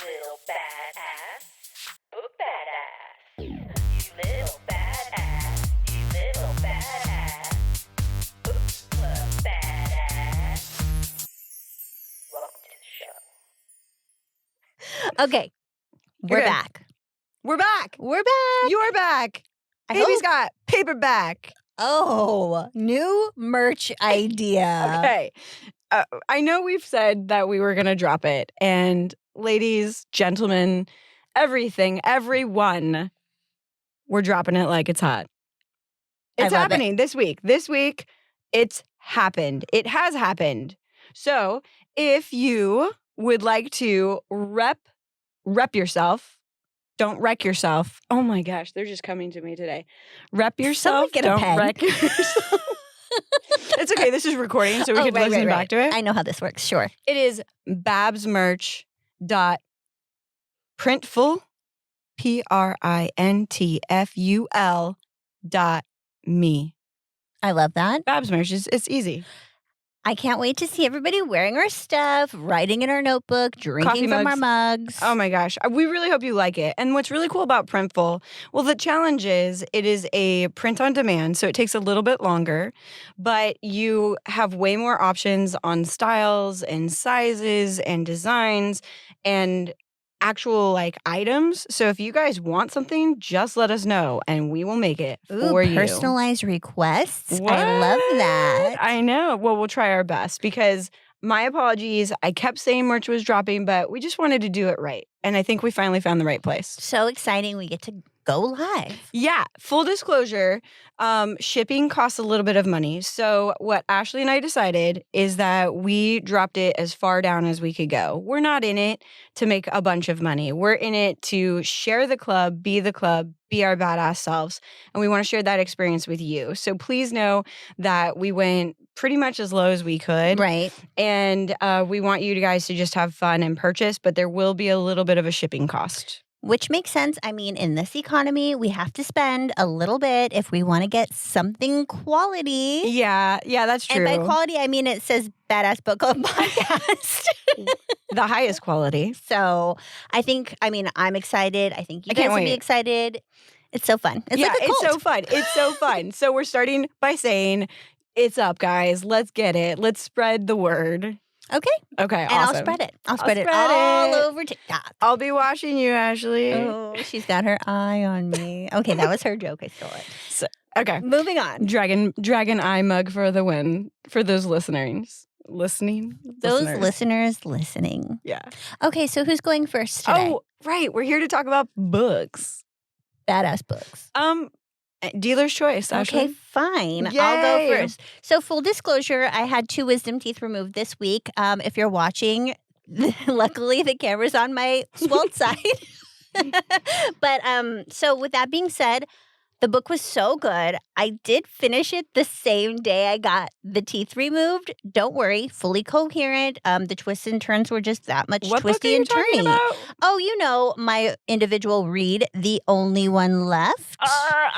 little badass. Book badass. You little badass. You little badass. Book club badass. Welcome to the show. Okay. We're back. We're back. We're back. You're back. Baby's got paperback. Oh, new merch idea. Okay. I know we've said that we were going to drop it. And ladies, gentlemen, everyone, we're dropping it like it's hot. It's happening this week. This week, it's happened. It has happened. So if you would like to rep yourself, don't wreck yourself. Oh my gosh, they're just coming to me today. Rep yourself. Someone get a don't pen. wreck yourself. It's okay. This is recording, so we can listen back to it. I know how this works. Sure. It is babsmerch.printful, printful.me. I love that. Babs merch it's easy. I can't wait to see everybody wearing our stuff, writing in our notebook, drinking from our mugs. Oh my gosh. We really hope you like it. And what's really cool about Printful, well, the challenge is it is a print on demand, so it takes a little bit longer, but you have way more options on styles and sizes and designs and actual items. So if you guys want something, just let us know and we will make it for you. Personalized requests. What? I love that. I know. Well, we'll try our best because my apologies. I kept saying merch was dropping, but we just wanted to do it right. And I think we finally found the right place. So exciting. We get to go live. Yeah. Full disclosure, shipping costs a little bit of money. So what Ashley and I decided is that we dropped it as far down as we could go. We're not in it to make a bunch of money. We're in it to share the club, be our badass selves. And we want to share that experience with you. So please know that we went pretty much as low as we could. Right. And we want you guys to just have fun and purchase, but there will be a little bit of a shipping cost. Which makes sense. I mean, in this economy, we have to spend a little bit if we want to get something quality. Yeah, that's true. And by quality, I mean it says Bad Ass Bookclub Podcast. The highest quality. So I'm excited. I think you can't guys will be wait. excited. It's so fun. It's like a it's cult. so fun. It's so fun. So we're starting by saying, it's up, guys. Let's get it. Let's spread the word. Okay. Okay, And awesome. I'll spread it. I'll spread it spread all it. over TikTok. I'll be watching you, Ashley. Oh, she's got her eye on me. Okay, that was her joke. I stole it. Okay. Moving on. Dragon eye mug for the win. For those listeners. Those listeners listening. Yeah. Okay, so who's going first today? Oh, right. We're here to talk about books. Badass books. Dealer's choice, Ashley. Okay, fine. Yay. I'll go first. So full disclosure, I had 2 wisdom teeth removed this week. If you're watching, luckily the camera's on my swelled side. But so with that being said, the book was so good. I did finish it the same day I got the teeth removed. Don't worry, fully coherent. The twists and turns were just that much What twisty book are you and talking turny. about? Oh, you know, my individual read, The Only One Left.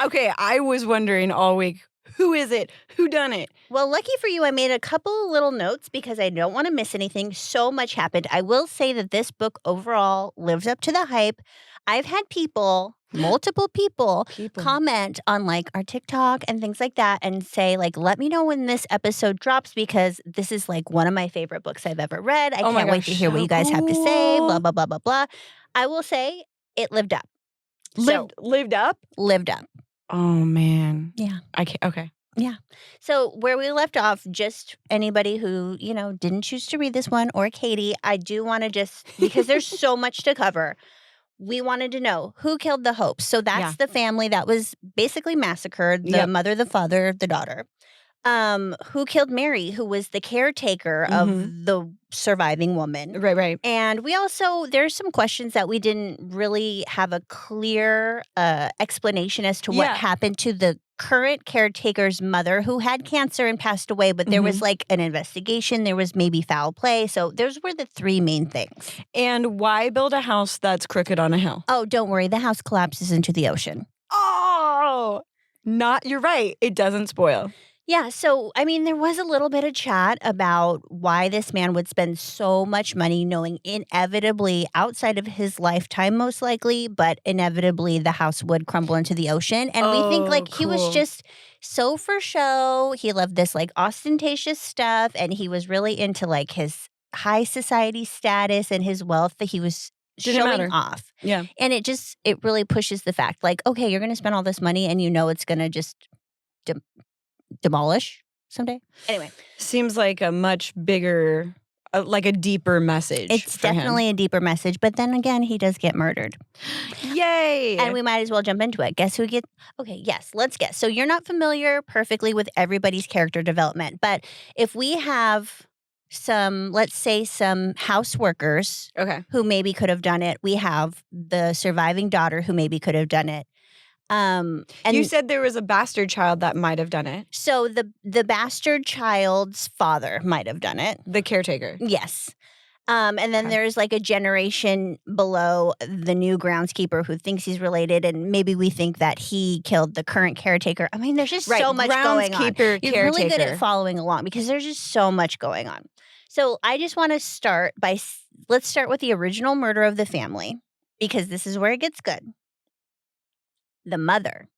Okay, I was wondering all week, who is it? Who done it? Well, lucky for you, I made a couple little notes because I don't want to miss anything. So much happened. I will say that this book overall lives up to the hype. I've had multiple people comment on our TikTok and things like that and say let me know when this episode drops because this is one of my favorite books I've ever read. I can't wait to hear what you guys have to say, blah, blah, blah, blah, blah. I will say it lived up. Lived up? Lived up. Oh, man. Yeah. I can't. Okay. Yeah. So where we left off, just anybody who, didn't choose to read this one or Katie, I do want to because there's so much to cover. We wanted to know who killed the Hopes. So that's the family that was basically massacred, the mother, the father, the daughter. Who killed Mary, who was the caretaker of the surviving woman. Right. And we also, there's some questions that we didn't really have a clear explanation as to what happened to the current caretaker's mother who had cancer and passed away, but there was an investigation, there was maybe foul play. So those were the 3 main things. And why build a house that's crooked on a hill? Oh, don't worry. The house collapses into the ocean. Oh, you're right. It doesn't spoil. Yeah, so I mean, there was a little bit of chat about why this man would spend so much money, knowing inevitably outside of his lifetime, most likely, but inevitably the house would crumble into the ocean. And we think Oh, he was cool. just so for show. He loved this ostentatious stuff, and he was really into his high society status and his wealth that he was Didn't showing matter. off. Yeah. And it really pushes the fact okay, you're going to spend all this money and it's going to just demolish someday. Anyway, Seems like a much bigger, like a deeper message. it's for him. definitely a deeper message. But then again, he does get murdered. Yay. And we might as well jump into it. Guess who gets... Okay, yes, let's guess. So you're not familiar perfectly with everybody's character development. But if we have let's say some house workers Okay. who maybe could have done it. We have the surviving daughter who maybe could have done it. And you said there was a bastard child that might have done it. so the bastard child's father might have done it. The caretaker. Yes. And then Okay. there's a generation below the new groundskeeper who thinks he's related, and maybe we think that he killed the current caretaker. I mean, there's just so much going on. Groundskeeper, You're really good caretaker. at following along because there's just so much going on. So I just want to start by let's start with the original murder of the family because this is where it gets good. The mother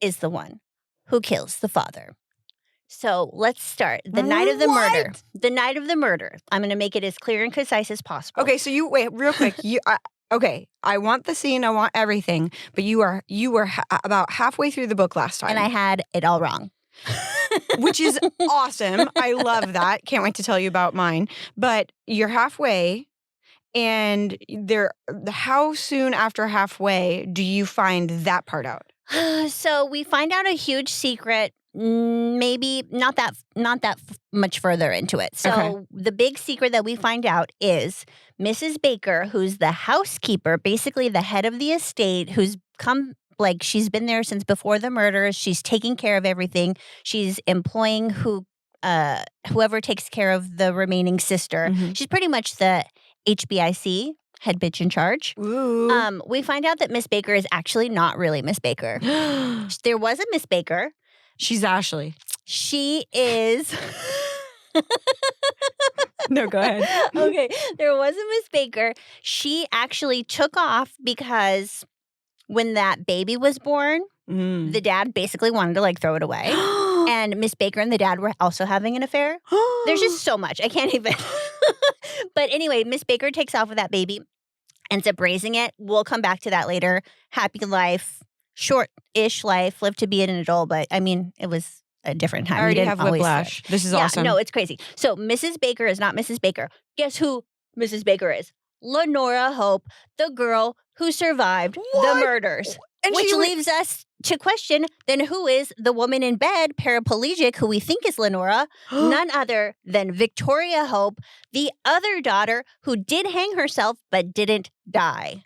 is the one who kills the father. So let's start. The night of the murder. The night of the murder. I'm going to make it as clear and concise as possible. Okay, so wait real quick. Okay, I want the scene. I want everything. But you were about halfway through the book last time, And I had it all wrong. which is awesome. I love that. Can't wait to tell you about mine. But you're halfway, and how soon after halfway do you find that part out? So we find out a huge secret. Maybe not that much further into it. So Okay. the big secret that we find out is Mrs. Baker, who's the housekeeper, basically the head of the estate, who's come she's been there since before the murders. She's taking care of everything. She's employing whoever takes care of the remaining sister. Mhm. She's pretty much the HBIC, head bitch in charge. Ooh. We find out that Miss Baker is actually not really Miss Baker. There was a Miss Baker. She's Ashley. She is... No, go ahead. Okay, there was a Miss Baker. She actually took off because when that baby was born, Mm. the dad basically wanted to throw it away. And Miss Baker and the dad were also having an affair. There's just so much. I can't even. But anyway, Miss Baker takes off with that baby, ends up raising it. We'll come back to that later. Happy life, short-ish life, lived to be an adult. But I mean, it was a different time. I already You didn't have always whiplash. This is yeah, awesome. no, it's crazy. So Mrs. Baker is not Mrs. Baker. Guess who Mrs. Baker is? Lenora Hope, the girl who survived the What? murders. And Which she was- leaves us to question, then who is the woman in bed, paraplegic, who we think is Lenora? None other than Victoria Hope, the other daughter who did hang herself but didn't die.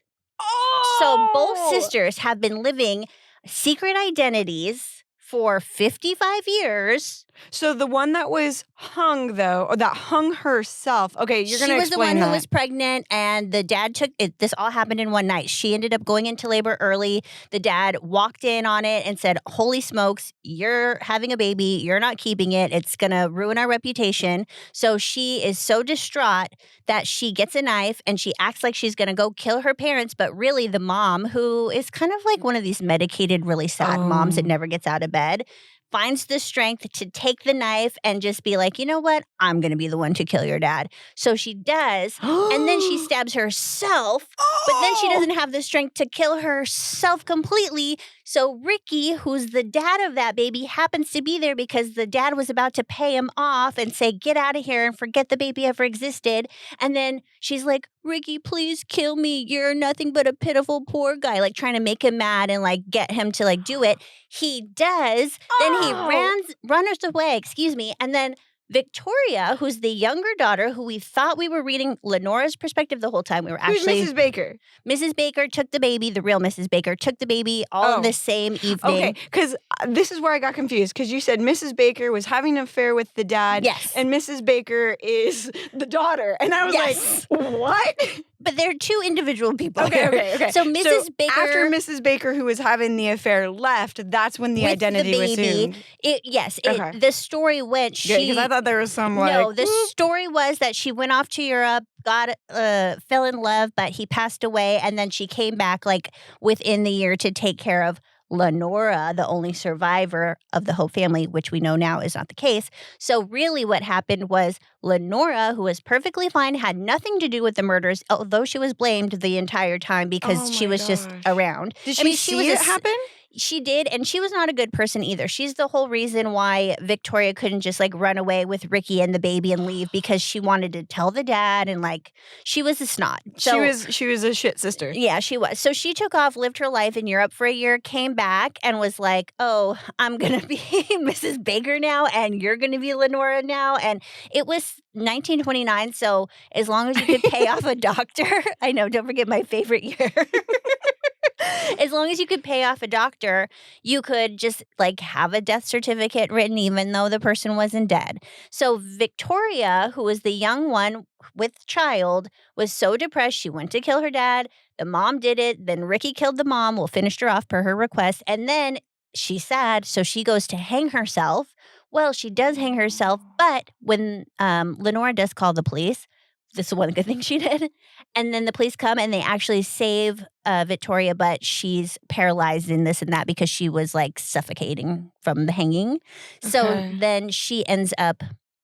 So both Oh! sisters have been living secret identities for 55 years. So the one that was hung, though, or that hung herself. Okay, you're going to She was the explain one that. who was pregnant, and the dad took it. This all happened in one night. She ended up going into labor early. The dad walked in on it and said, "Holy smokes, you're having a baby. You're not keeping it. It's going to ruin our reputation." So she is so distraught that she gets a knife and she acts like she's going to go kill her parents. But really, the mom, who is kind of like one of these medicated, really sad moms that Oh. never gets out of bed, finds the strength to take the knife and just be like, you know what? I'm going to be the one to kill your dad. So she does. And then she stabs herself, but then she doesn't have the strength to kill herself completely. So Ricky, who's the dad of that baby, happens to be there because the dad was about to pay him off and say, "Get out of here and forget the baby ever existed." And then she's like, "Ricky, please kill me. You're nothing but a pitiful poor guy," trying to make him mad and get him to do it. He does. Then he Oh. runs away, and then Victoria, who's the younger daughter, who we thought we were reading Lenora's perspective the whole time. We were Who's actually Mrs. Baker? Mrs. Baker took the baby, the real Mrs. Baker took the baby all Oh. the same evening. Okay, because this is where I got confused. Because you said Mrs. Baker was having an affair with the dad. Yes. And Mrs. Baker is the daughter. And I was Yes. like, what? But they're two individual people. Okay, here. okay. So Mrs. Baker, after Mrs. Baker, who was having the affair, left, that's when the with identity the was baby, assumed. Okay. the story went. Because I thought there was some No, the story was that she went off to Europe, fell in love, but he passed away, and then she came back like within the year to take care of Lenora, the only survivor of the Hope family, which we know now is not the case. So really what happened was Lenora, who was perfectly fine, had nothing to do with the murders, although she was blamed the entire time because she was just around. Did she see it happen? She did, and she was not a good person either. She's the whole reason why Victoria couldn't just like run away with Ricky and the baby and leave, because she wanted to tell the dad, and like she was a snot. So, she was a shit sister. Yeah, she was. So she took off, lived her life in Europe for a year, came back, and was like, "Oh, I'm gonna be Mrs. Baker now, and you're gonna be Lenora now." And it was 1929, so as long as you could pay off a doctor, I know. Don't forget my favorite year. As long as you could pay off a doctor, you could just like have a death certificate written even though the person wasn't dead. So Victoria, who was the young one with child, was so depressed she went to kill her dad. The mom did it. Then Ricky killed the mom. Well, finished her off per her request. And then she's sad, so she goes to hang herself. Well, she does hang herself, but when Lenora does call the police, this is one good thing she did. And then the police come and they actually save Victoria, but she's paralyzed in this and that because she was like suffocating from the hanging. So then she ends up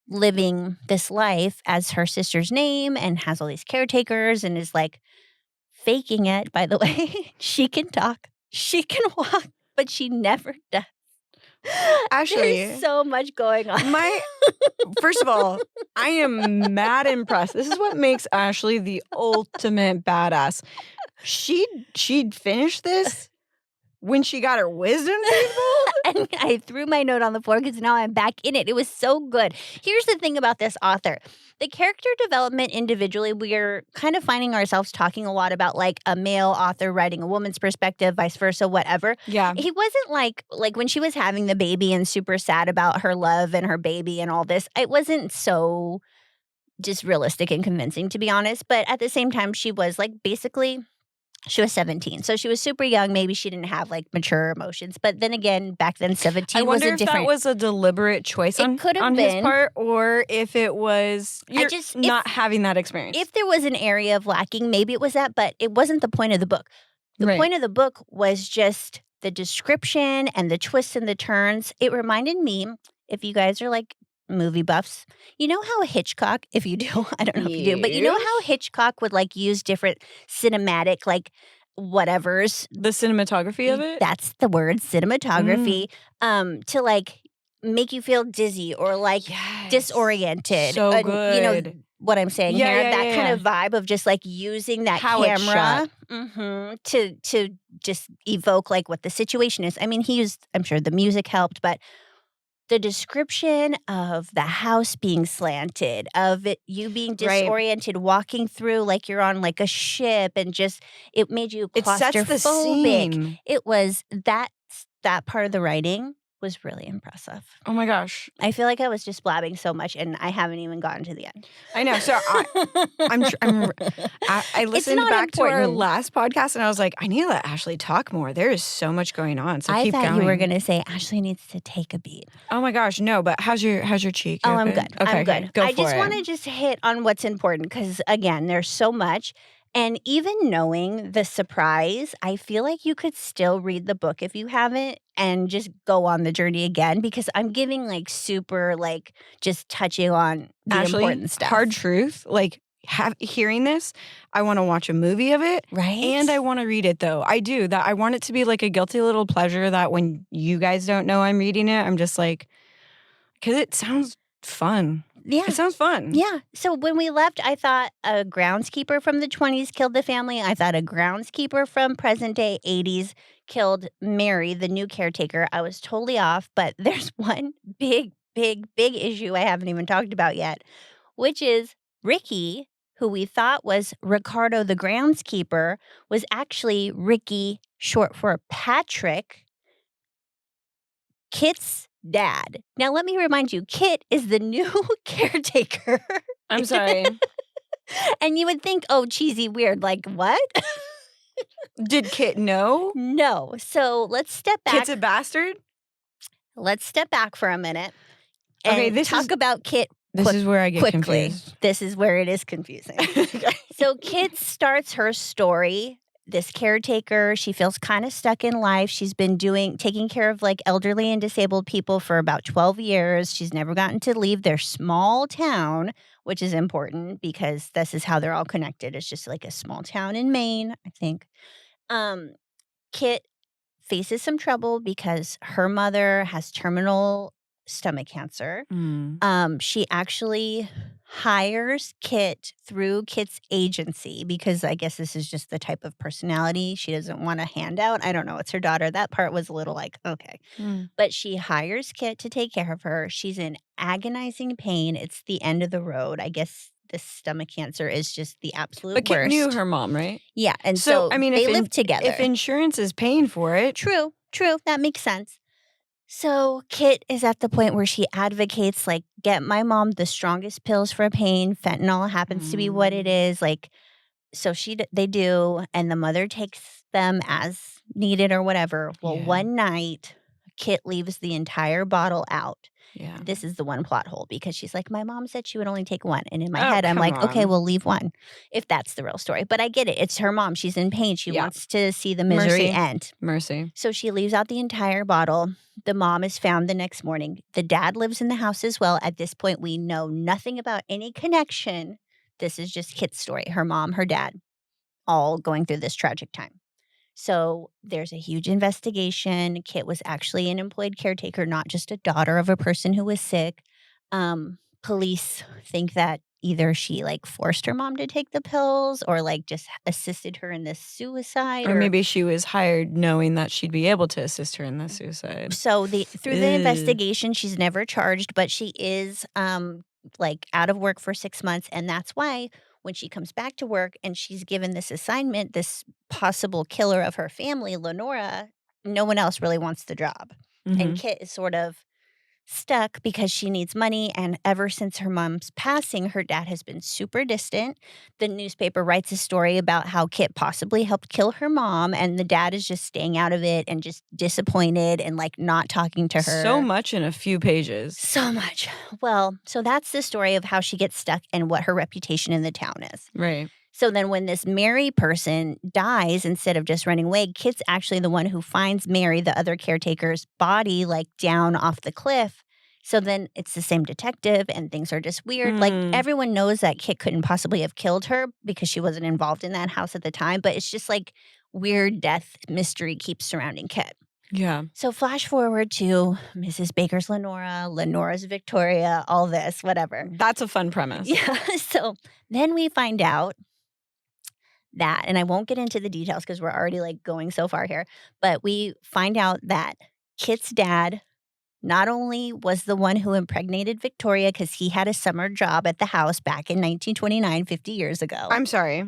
living this life as her sister's name and has all these caretakers and is like faking it, by the way. She can talk, she can walk, but she never does. Ashley, there's so much going on. First of all, I am mad impressed. This is what makes Ashley the ultimate badass. She'd finish this when she got her wisdom teeth pulled? And I threw my note on the floor because now I'm back in it. It was so good. Here's the thing about this author. The character development individually, we're kind of finding ourselves talking a lot about like a male author writing a woman's perspective, vice versa, whatever. Yeah. He wasn't like when she was having the baby and super sad about her love and her baby and all this, it wasn't so just realistic and convincing, to be honest. But at the same time, she was like basically... She was 17, so she was super young. Maybe she didn't have like mature emotions, but then again, back then 17 was a different. I wonder if that was a deliberate choice on his part, or if it was not having that experience. If there was an area of lacking, maybe it was that, but it wasn't the point of the book. The point of the book was just the description and the twists and the turns. It reminded me, if you guys are like movie buffs, you know how Hitchcock, if you do, I don't know if you do, but you know how Hitchcock would like use different cinematic like whatevers. The cinematography of it? That's the word, cinematography, to like make you feel dizzy or like disoriented. So good. You know what I'm saying here? That kind of vibe of just like using that camera to just evoke like what the situation is. I mean, he used, I'm sure the music helped, but the description of the house being slanted, of it, you being disoriented, walking through like you're on like a ship, and just it made you claustrophobic. It sets the scene. It was that part of the writing was really impressive. Oh my gosh. I feel like I was just blabbing so much and I haven't even gotten to the end. I know. So I listened back to our last podcast and I was like, I need to let Ashley talk more. There is so much going on. So keep going. I thought you were going to say Ashley needs to take a beat. Oh my gosh. No, but how's your cheek? Oh, I'm good. Okay, I'm good. Go I for just it. want to just hit on what's important because, again, there's so much. And even knowing the surprise, I feel like you could still read the book if you haven't and just go on the journey again, because I'm giving like super like just touching on the important stuff. Hard truth, like hearing this, I want to watch a movie of it. Right. And I want to read it though. I do. That I want it to be like a guilty little pleasure that when you guys don't know I'm reading it, I'm just like, because it sounds fun. Yeah. It sounds fun. Yeah. So when we left, I thought a groundskeeper from the 20s killed the family. I thought a groundskeeper from present day 80s killed Mary, the new caretaker. I was totally off, but there's one big issue I haven't even talked about yet, which is Ricky, who we thought was Ricardo the groundskeeper, was actually Ricky, short for Patrick, Kit's dad. Now, let me remind you, Kit is the new caretaker. I'm sorry. And you would think, oh, cheesy, weird. Like, what? Did Kit know? No. So let's step back. Kit's a bastard? Let's step back for a minute and Okay, this talk is- about Kit This is where I get quickly. confused. This is where it is confusing. So Kit starts her story. This caretaker, she feels kind of stuck in life. She's been taking care of like elderly and disabled people for about 12 years. She's never gotten to leave their small town, which is important because this is how they're all connected. It's just like a small town in Maine, I think. Kit faces some trouble because her mother has terminal stomach cancer. She actually hires Kit through Kit's agency because I guess this is just the type of personality. She doesn't want a handout. I don't know. It's her daughter. That part was a little like, okay. But she hires Kit to take care of her. She's in agonizing pain. It's the end of the road. I guess this stomach cancer is just the absolute But Kit worst. knew her mom, right? Yeah. And so I mean, they if live together. If insurance is paying for it. True. That makes sense. So Kit is at the point where she advocates, like, get my mom the strongest pills for pain. Fentanyl happens to be what it is. Like, so they do, and the mother takes them as needed or whatever. Well, Yeah. one night, Kit leaves the entire bottle out. Yeah. This is the one plot hole because she's like, my mom said she would only take one. And in my Oh, head, I'm come like, okay, on. we'll leave one if that's the real story. But I get it. It's her mom. She's in pain. She Yeah. wants to see the misery Mercy. end. Mercy. So she leaves out the entire bottle. The mom is found the next morning. The dad lives in the house as well. At this point, we know nothing about any connection. This is just Kit's story. Her mom, her dad, all going through this tragic time. So there's a huge investigation. Kit was actually an employed caretaker, not just a daughter of a person who was sick. Police think that either she like forced her mom to take the pills or like just assisted her in this suicide. Or maybe she was hired knowing that she'd be able to assist her in the suicide. So through the Ugh. investigation, she's never charged, but she is like out of work for 6 months. And that's why when she comes back to work and she's given this assignment, this possible killer of her family, Lenora, no one else really wants the job. And Kit is sort of stuck because she needs money. And ever since her mom's passing, her dad has been super distant. The newspaper writes a story about how Kit possibly helped kill her mom. And the dad is just staying out of it and just disappointed and like not talking to her. So much in a few pages. So much. Well, so that's the story of how she gets stuck and what her reputation in the town is. Right. So then when this Mary person dies, instead of just running away, Kit's actually the one who finds Mary, the other caretaker's body, like down off the cliff. So then it's the same detective and things are just weird. Like everyone knows that Kit couldn't possibly have killed her because she wasn't involved in that house at the time. But it's just like weird death mystery keeps surrounding Kit. Yeah. So flash forward to Mrs. Baker's Lenora's Victoria, all this, whatever. That's a fun premise. Yeah. So then we find out that, and I won't get into the details because we're already like going so far here, but we find out that Kit's dad not only was the one who impregnated Victoria because he had a summer job at the house back in 1929, 50 years ago. I'm sorry.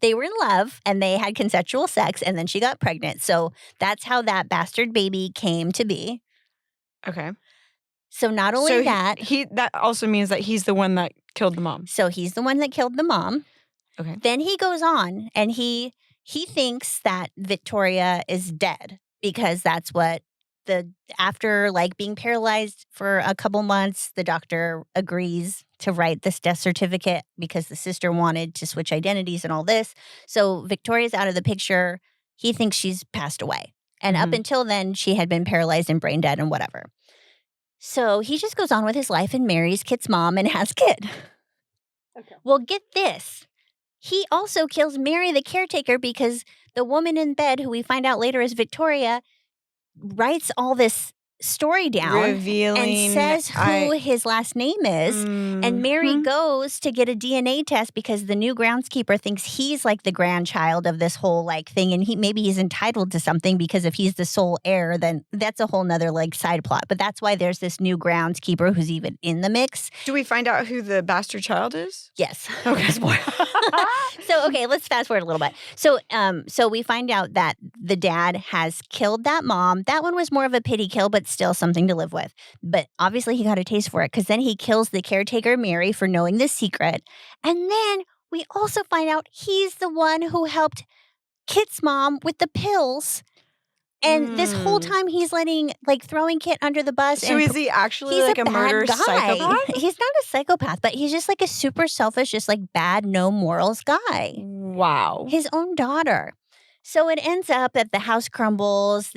They were in love and they had consensual sex and then she got pregnant. So that's how that bastard baby came to be. Okay. So not only that, that also means that he's the one that killed the mom. so he's the one that killed the mom. Okay. Then he goes on and he thinks that Victoria is dead because that's what after like being paralyzed for a couple months, the doctor agrees to write this death certificate because the sister wanted to switch identities and all this. So Victoria's out of the picture. He thinks she's passed away. And up until then, she had been paralyzed and brain dead and whatever. So he just goes on with his life and marries Kit's mom and has Kit. Okay. Well, get this. He also kills Mary, the caretaker, because the woman in bed, who we find out later is Victoria, writes all this story down Revealing and says who his last name is. And Mary goes to get a DNA test because the new groundskeeper thinks he's like the grandchild of this whole like thing. And maybe he's entitled to something because if he's the sole heir, then that's a whole nother like side plot. But that's why there's this new groundskeeper who's even in the mix. Do we find out who the bastard child is? Yes. Okay. So, okay, let's fast forward a little bit. So we find out that the dad has killed that mom. That one was more of a pity kill, but that's still something to live with. But obviously he got a taste for it because then he kills the caretaker, Mary, for knowing the secret. And then we also find out he's the one who helped Kit's mom with the pills. And this whole time he's throwing Kit under the bus. So and is he actually he's like a bad murder guy. psychopath? He's not a psychopath, but he's just like a super selfish, just like bad, no morals guy. Wow. His own daughter. So it ends up that the house crumbles.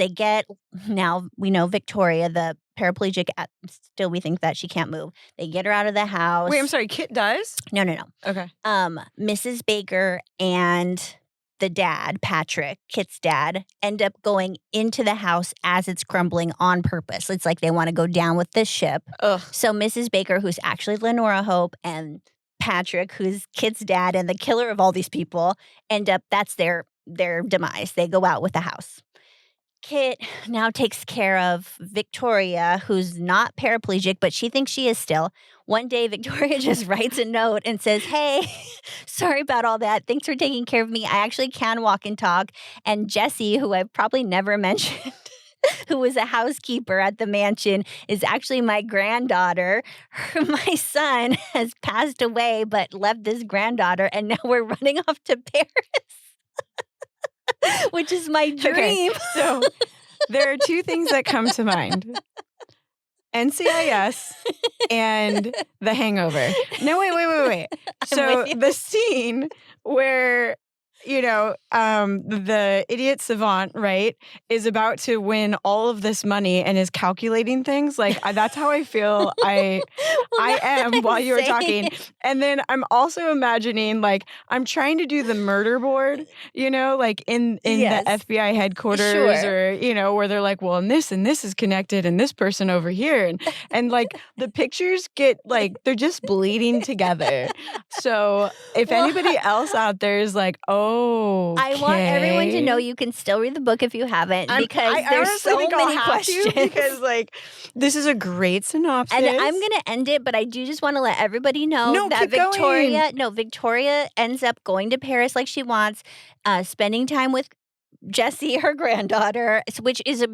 Now we know Victoria, the paraplegic, still we think that she can't move. They get her out of the house. Wait, I'm sorry. Kit does? No. Okay. Mrs. Baker and the dad, Patrick, Kit's dad, end up going into the house as it's crumbling on purpose. It's like they want to go down with this ship. Ugh. So Mrs. Baker, who's actually Lenora Hope, and Patrick, who's Kit's dad and the killer of all these people, that's their demise. They go out with the house. Kit now takes care of Victoria, who's not paraplegic, but she thinks she is still. One day, Victoria just writes a note and says, hey, sorry about all that. Thanks for taking care of me. I actually can walk and talk. And Jessie, who I've probably never mentioned, who was a housekeeper at the mansion, is actually my granddaughter. My son has passed away, but left this granddaughter, and now we're running off to Paris. Which is my dream. Okay, so there are two things that come to mind. NCIS and The Hangover. No, wait. So the scene where, the idiot savant, right, is about to win all of this money and is calculating things. Like, that's how I feel I am while you were talking. And then I'm also imagining, like, I'm trying to do the murder board, like in Yes. the FBI headquarters, Sure. or, where they're like, well, and this is connected and this person over here. And like, the pictures get, like, they're just bleeding together. So if anybody else out there is like, I want everyone to know you can still read the book if you haven't, because there's so many questions. Because, like, this is a great synopsis. And I'm going to end it, but I do just want to let everybody know No, that keep going. Victoria ends up going to Paris like she wants, spending time with Jessie, her granddaughter, which is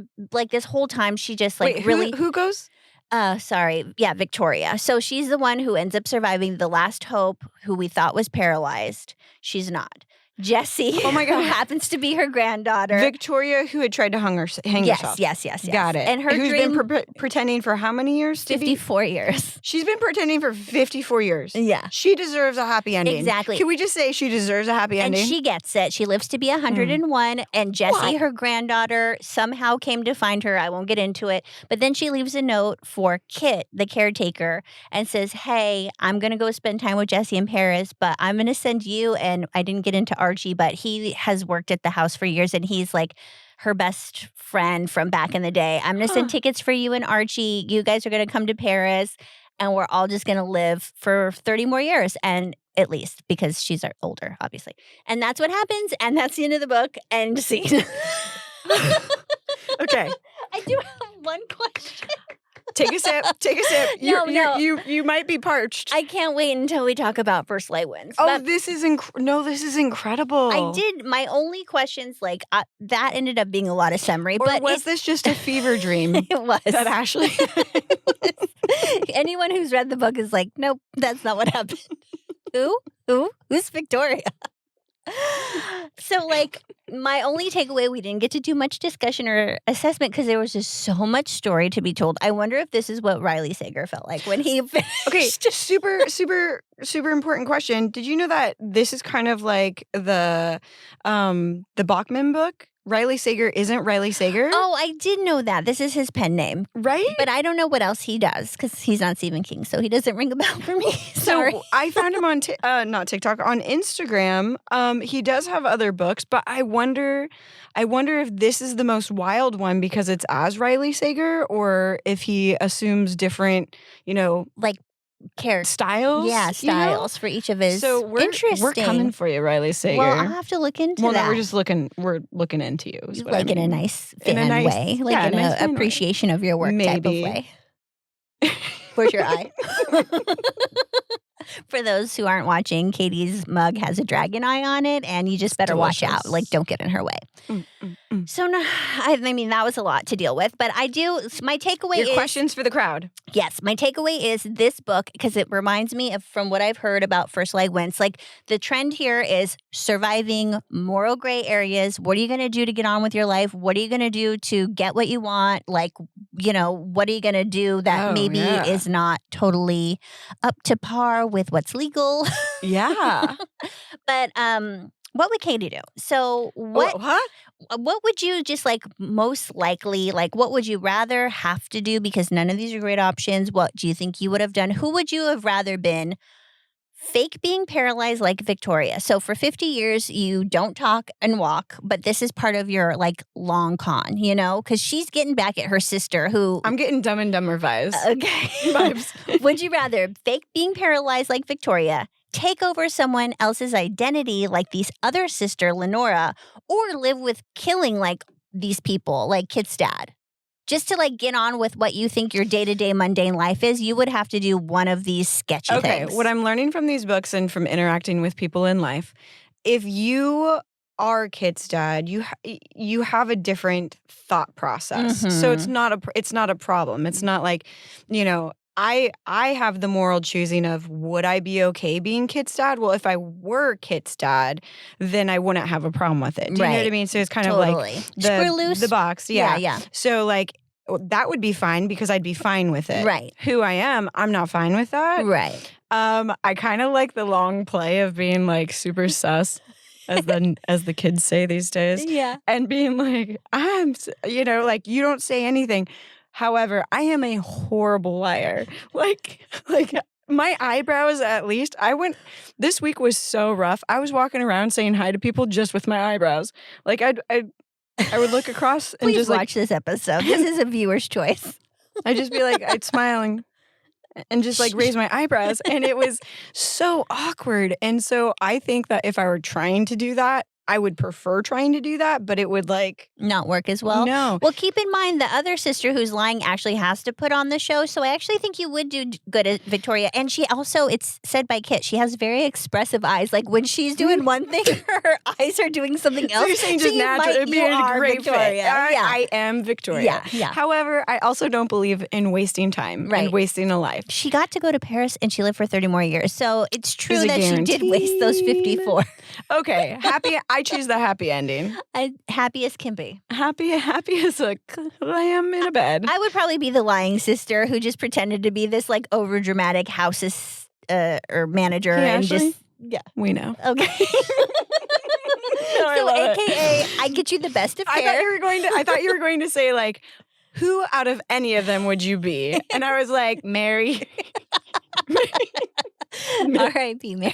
this whole time she just who goes? Victoria. So she's the one who ends up surviving. The last hope, who we thought was paralyzed, she's not. Jessie, Oh my God. who happens to be her granddaughter. Victoria, who had tried to hang herself. Yes. Got it. And her Who's dream, been pretending for how many years? 54 years. She's been pretending for 54 years. Yeah. She deserves a happy ending. Exactly. Can we just say she deserves a happy ending? And she gets it. She lives to be 101. And Jessie, What? her granddaughter, somehow came to find her. I won't get into it. But then she leaves a note for Kit, the caretaker, and says, hey, I'm going to go spend time with Jessie in Paris, but I'm going to send you. And I didn't get into Archie, but he has worked at the house for years, and he's like her best friend from back in the day. I'm going to send tickets for you and Archie. You guys are going to come to Paris, and we're all just going to live for 30 more years, and at least, because she's older, obviously. And that's what happens, and that's the end of the book. End scene. Okay. I do have one question. Take a sip. No. You might be parched. I can't wait until we talk about First Light Wins. Oh, But this is incredible. I did. My only questions, that ended up being a lot of summary. Or but was this just a fever dream it was. that Ashley? Anyone who's read the book is like, nope, that's not what happened. Who's Victoria? So, my only takeaway, we didn't get to do much discussion or assessment because there was just so much story to be told. I wonder if this is what Riley Sager felt like when he finished. Okay, super important question. Did you know that this is kind of like the Bachman book? Riley Sager isn't Riley Sager. Oh, I did know that. This is his pen name. Right? But I don't know what else he does because he's not Stephen King, so he doesn't ring a bell for me. Sorry. So I found him on not TikTok, on Instagram. He does have other books, but I wonder if this is the most wild one because it's as Riley Sager, or if he assumes different, Character styles. Yeah, styles for each of his. So we're coming for you, Riley Sager. Well, I'll have to look into that. No, we're looking into you. Is what I in mean. a nice fan way, in an appreciation of your work type of way. Where's your eye? For those who aren't watching, Katie's mug has a dragon eye on it, and you just better watch out. Don't get in her way. So no, I mean, that was a lot to deal with, but my takeaway Your is... questions for the crowd. Yes, my takeaway is this book, because it reminds me of from what I've heard about First Leg Wins. Like, the trend here is surviving moral gray areas. What are you going to do to get on with your life? What are you going to do to get what you want? Like, what are you going to do that maybe is not totally up to par with what's legal? Yeah. But what would Katie do? So what would you just like most likely, like what would you rather have to do? Because none of these are great options. What do you think you would have done? Who would you have rather been? Fake being paralyzed like Victoria. So for 50 years, you don't talk and walk, but this is part of your like long con, because she's getting back at her sister who... I'm getting Dumb and Dumber vibes. Okay. Vibes. Would you rather fake being paralyzed like Victoria, take over someone else's identity like these other sister, Lenora, or live with killing like these people, like Kit's dad? Just to like get on with what you think your day-to-day mundane life is, you would have to do one of these sketchy things. Okay, what I'm learning from these books and from interacting with people in life, if you are Kit's dad, you have a different thought process. So it's not a problem. It's not like, I have the moral choosing of, would I be okay being Kit's dad? Well, if I were Kit's dad, then I wouldn't have a problem with it. Do you know what I mean? So it's kind of like the box. Yeah. So like that would be fine because I'd be fine with it. Right. Who I am, I'm not fine with that. Right. I kind of like the long play of being like super sus. As the kids say these days. Yeah. And being like, like you don't say anything. However, I am a horrible liar. Like my eyebrows, at least, this week was so rough. I was walking around saying hi to people just with my eyebrows. Like I would look across and Please just watch this episode. This is a viewer's choice. I'd just be like, I'd smiling and just like raise my eyebrows. And it was so awkward. And so I think that if I were trying to do that, I would prefer trying to do that, but it would like... not work as well? No. Well, keep in mind the other sister who's lying actually has to put on the show, so I actually think you would do good at Victoria. And she also, it's said by Kit, she has very expressive eyes. Like when she's doing one thing, her eyes are doing something else. So you're saying just natural. It'd be a great fit. I am Victoria. Yeah. However, I also don't believe in wasting time and wasting a life. She got to go to Paris and she lived for 30 more years. So it's true that she did guaranteed? waste those 54. Okay, I choose the happy ending. Happy as can be. Happy as a lamb in a bed. I would probably be the lying sister who just pretended to be this like over dramatic house or manager and Ashley? just We know. okay. So AKA I get you the best of I care. thought you were going to say like, who out of any of them would you be? And I was like, Mary. R.I.P. Mary.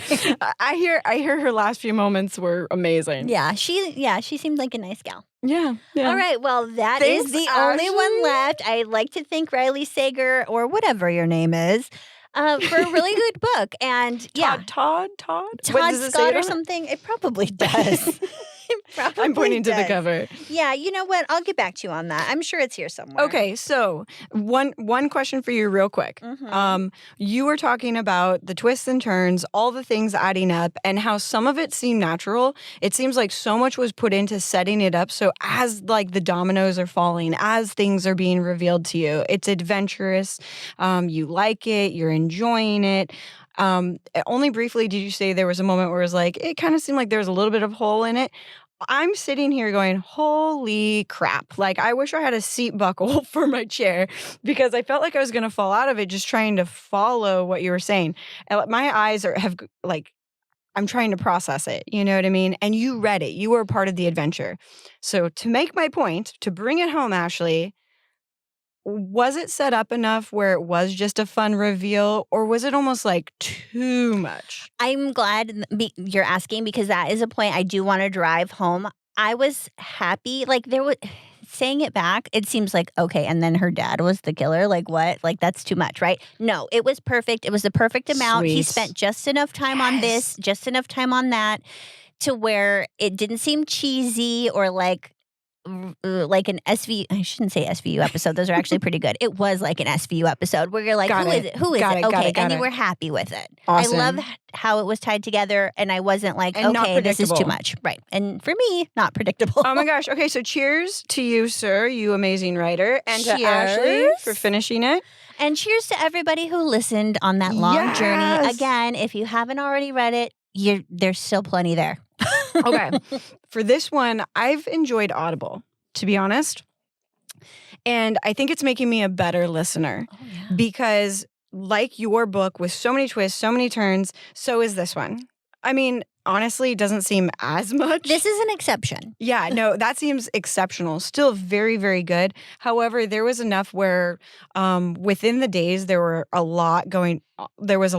I hear her last few moments were amazing. Yeah, she seemed like a nice gal. Yeah. All right, well, that Thanks, is the Ashley. only one left. I'd like to thank Riley Sager, or whatever your name is, for a really good book. And Todd Todd does it say Scott it or on it? something. It probably does. I'm pointing to the cover. Yeah, you know what? I'll get back to you on that. I'm sure it's here somewhere. Okay, so one question for you real quick. Mm-hmm. You were talking about the twists and turns, all the things adding up, and how some of it seemed natural. It seems like so much was put into setting it up. So as like the dominoes are falling, as things are being revealed to you, it's adventurous. You like it. You're enjoying it. Only briefly did you say there was a moment where it was like, it kind of seemed like there was a little bit of hole in it. I'm sitting here going, holy crap. Like, I wish I had a seat buckle for my chair because I felt like I was going to fall out of it just trying to follow what you were saying. And my eyes I'm trying to process it. You know what I mean? And you read it. You were a part of the adventure. So to make my point, to bring it home, Ashley, was it set up enough where it was just a fun reveal, or was it almost like too much? I'm glad you're asking because that is a point I do want to drive home. I was happy. Like saying it back, it seems like, okay, and then her dad was the killer. Like what? Like that's too much, right? No, it was perfect. It was the perfect amount. Sweet. He spent just enough time on this, just enough time on that to where it didn't seem cheesy or like like an SVU. I shouldn't say SVU episode. Those are actually pretty good. It was like an SVU episode where you're like, Got who it. is it? Who is Got it? it, got Okay, it, got and you it. were happy with it. Awesome. I love how it was tied together, and I wasn't like, And not okay, this is too predictable. much. Right. And for me, not predictable. Oh my gosh. Okay, so cheers to you, sir, you amazing writer, and to Ashley Cheers. for finishing it. And cheers to everybody who listened on that long journey. Yes. Again, if you haven't already read it, there's still plenty there. Okay. For this one, I've enjoyed Audible, to be honest. And I think it's making me a better listener Oh, yeah. because, like your book with so many twists, so many turns, so is this one. I mean, honestly, it doesn't seem as much. This is an exception. Yeah, no, that seems exceptional. Still very, very good. However, there was enough where within the days there was a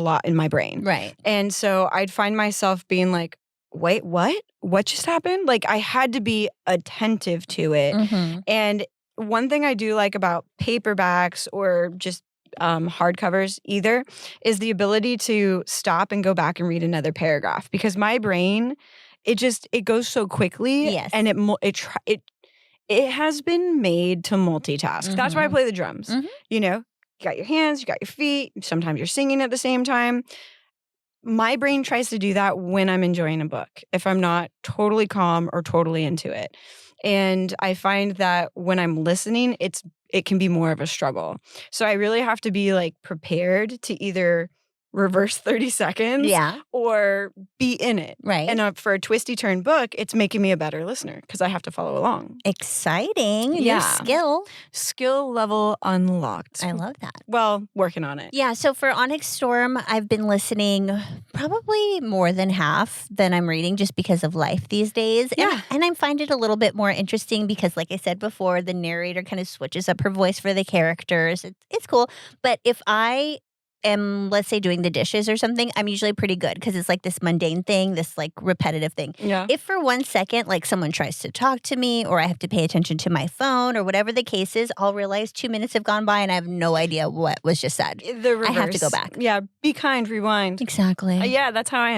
lot in my brain. Right. And so I'd find myself being like, wait, what? What just happened? Like I had to be attentive to it. Mm-hmm. And one thing I do like about paperbacks or just hardcovers either is the ability to stop and go back and read another paragraph because my brain, it goes so quickly. Yes. And it has been made to multitask. That's why I play the drums. Mhm. You know, you got your hands, you got your feet. Sometimes you're singing at the same time. My brain tries to do that when I'm enjoying a book, if I'm not totally calm or totally into it. And I find that when I'm listening, it can be more of a struggle. So I really have to be like prepared to either reverse 30 seconds Yeah. or be in it. Right. And for a twisty turn book, it's making me a better listener because I have to follow along. Exciting. New Yeah. skill. Skill level unlocked. I love that. Well, working on it. Yeah, so for Onyx Storm, I've been listening probably more than half than I'm reading just because of life these days. Yeah. And I find it a little bit more interesting because, like I said before, the narrator kind of switches up her voice for the characters. It's cool. But if I am, let's say, doing the dishes or something, I'm usually pretty good because it's like this mundane thing, this like repetitive thing. Yeah. If for 1 second, like someone tries to talk to me or I have to pay attention to my phone or whatever the case is, I'll realize 2 minutes have gone by and I have no idea what was just said. The reverse. I have to go back. Yeah. Be kind, rewind. Exactly. Yeah, that's how I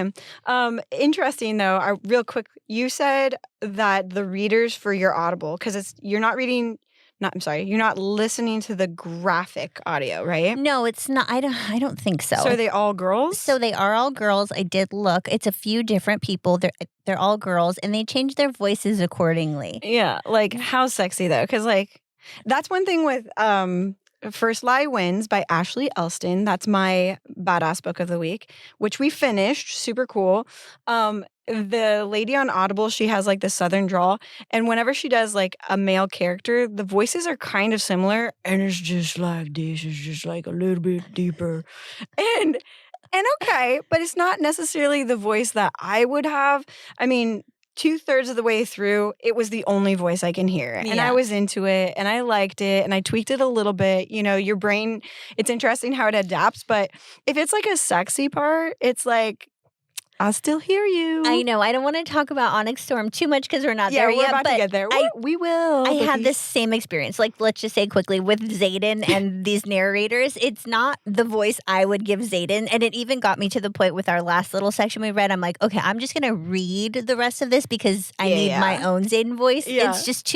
am. Interesting though, real quick, you said that the readers for your Audible, because you're not listening to the graphic audio, right? No, it's not. I don't think so. So are they all girls? So they are all girls. I did look. It's a few different people. They're all girls, and they change their voices accordingly. Yeah, like how sexy though, because like that's one thing with First Lie Wins by Ashley Elston. That's my Bad Ass Book of the Week, which we finished. Super cool. The lady on Audible, she has like the Southern drawl. And whenever she does like a male character, the voices are kind of similar. And it's just like this. It's just like a little bit deeper. And okay, but it's not necessarily the voice that I would have. I mean, 2/3 of the way through, it was the only voice I can hear. And Yeah. I was into it and I liked it and I tweaked it a little bit. You know, your brain, it's interesting how it adapts. But if it's like a sexy part, it's like, I'll still hear you. I know. I don't want to talk about Onyx Storm too much because we're not Yeah, there we're yet. about but to get there. We will. I had Bookies. this same experience. Like, let's just say quickly with Xaden and these narrators, it's not the voice I would give Xaden. And it even got me to the point with our last little section we read. I'm like, okay, I'm just going to read the rest of this because I need my own Xaden voice. Yeah. It's just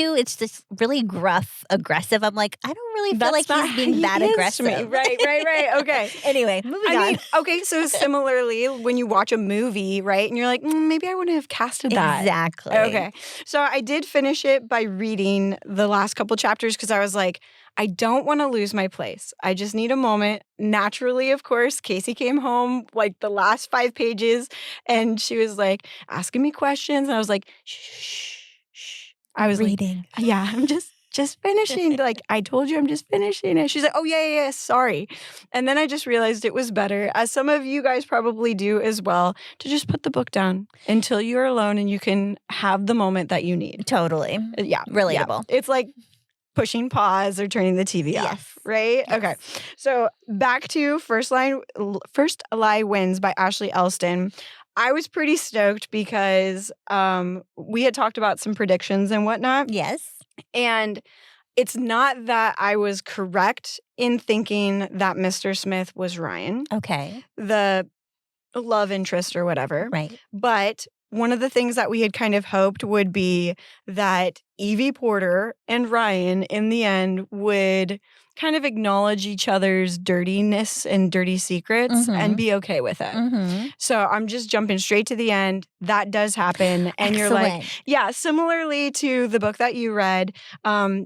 really gruff, aggressive. I'm like, I don't really feel That's like not he's being how that he is to aggressive. me. Right. Okay. Anyway, moving on. I mean, okay, so similarly, when you watch a movie, right, and you're like, maybe I wouldn't have casted that. Exactly. Okay. So I did finish it by reading the last couple chapters because I was like, I don't want to lose my place. I just need a moment. Naturally, of course, Casey came home like the last 5 pages and she was like asking me questions. And I was like, shh. I was reading. like, yeah, I'm just finishing. Like, I told you I'm just finishing it. She's like, oh, yeah, sorry. And then I just realized it was better, as some of you guys probably do as well, to just put the book down until you're alone and you can have the moment that you need. Totally. Yeah. Relatable. Yeah. It's like pushing pause or turning the TV off, right? Yes. Okay. So back to First Lie Wins by Ashley Elston. I was pretty stoked because we had talked about some predictions and whatnot. Yes. And it's not that I was correct in thinking that Mr. Smith was Ryan, Okay. the love interest or whatever. Right. But one of the things that we had kind of hoped would be that Evie Porter and Ryan in the end would kind of acknowledge each other's dirtiness and dirty secrets and be okay with it. So I'm just jumping straight to the end. That does happen. And you're like, yeah, similarly to the book that you read,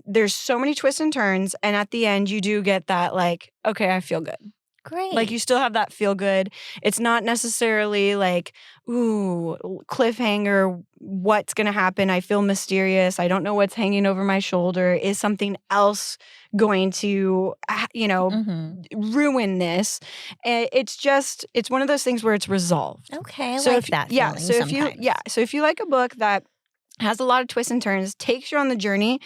there's so many twists and turns. And at the end, you do get that like, okay, I feel good. Great. Like you still have that feel good. It's not necessarily like, ooh, cliffhanger, what's going to happen? I feel mysterious. I don't know what's hanging over my shoulder. Is something else going to, ruin this? It's one of those things where it's resolved. Okay, I like that feeling sometimes. So if you like a book that has a lot of twists and turns, takes you on the journey,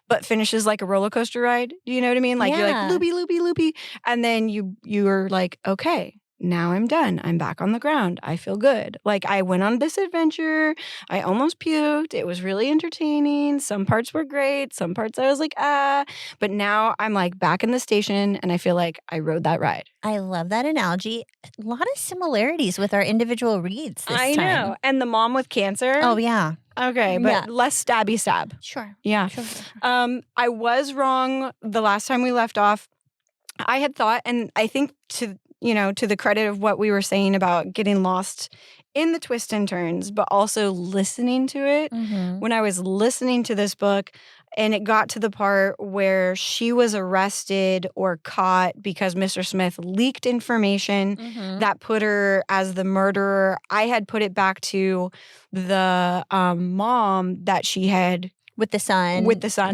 but finishes like a roller coaster ride. You know what I mean? Like you're like loopy, loopy, loopy. And then you're like, okay, now I'm done. I'm back on the ground. I feel good. Like I went on this adventure. I almost puked. It was really entertaining. Some parts were great. Some parts I was like, But now I'm like back in the station and I feel like I rode that ride. I love that analogy. A lot of similarities with our individual reads this time. I know. And the mom with cancer. Oh, yeah. Okay, but less stabby stab. Sure. Yeah. Sure. I was wrong the last time we left off. I had thought, and I think to the credit of what we were saying about getting lost in the twists and turns, but also listening to it. When I was listening to this book and it got to the part where she was arrested or caught because Mr. Smith leaked information that put her as the murderer, I had put it back to the mom that she had with the son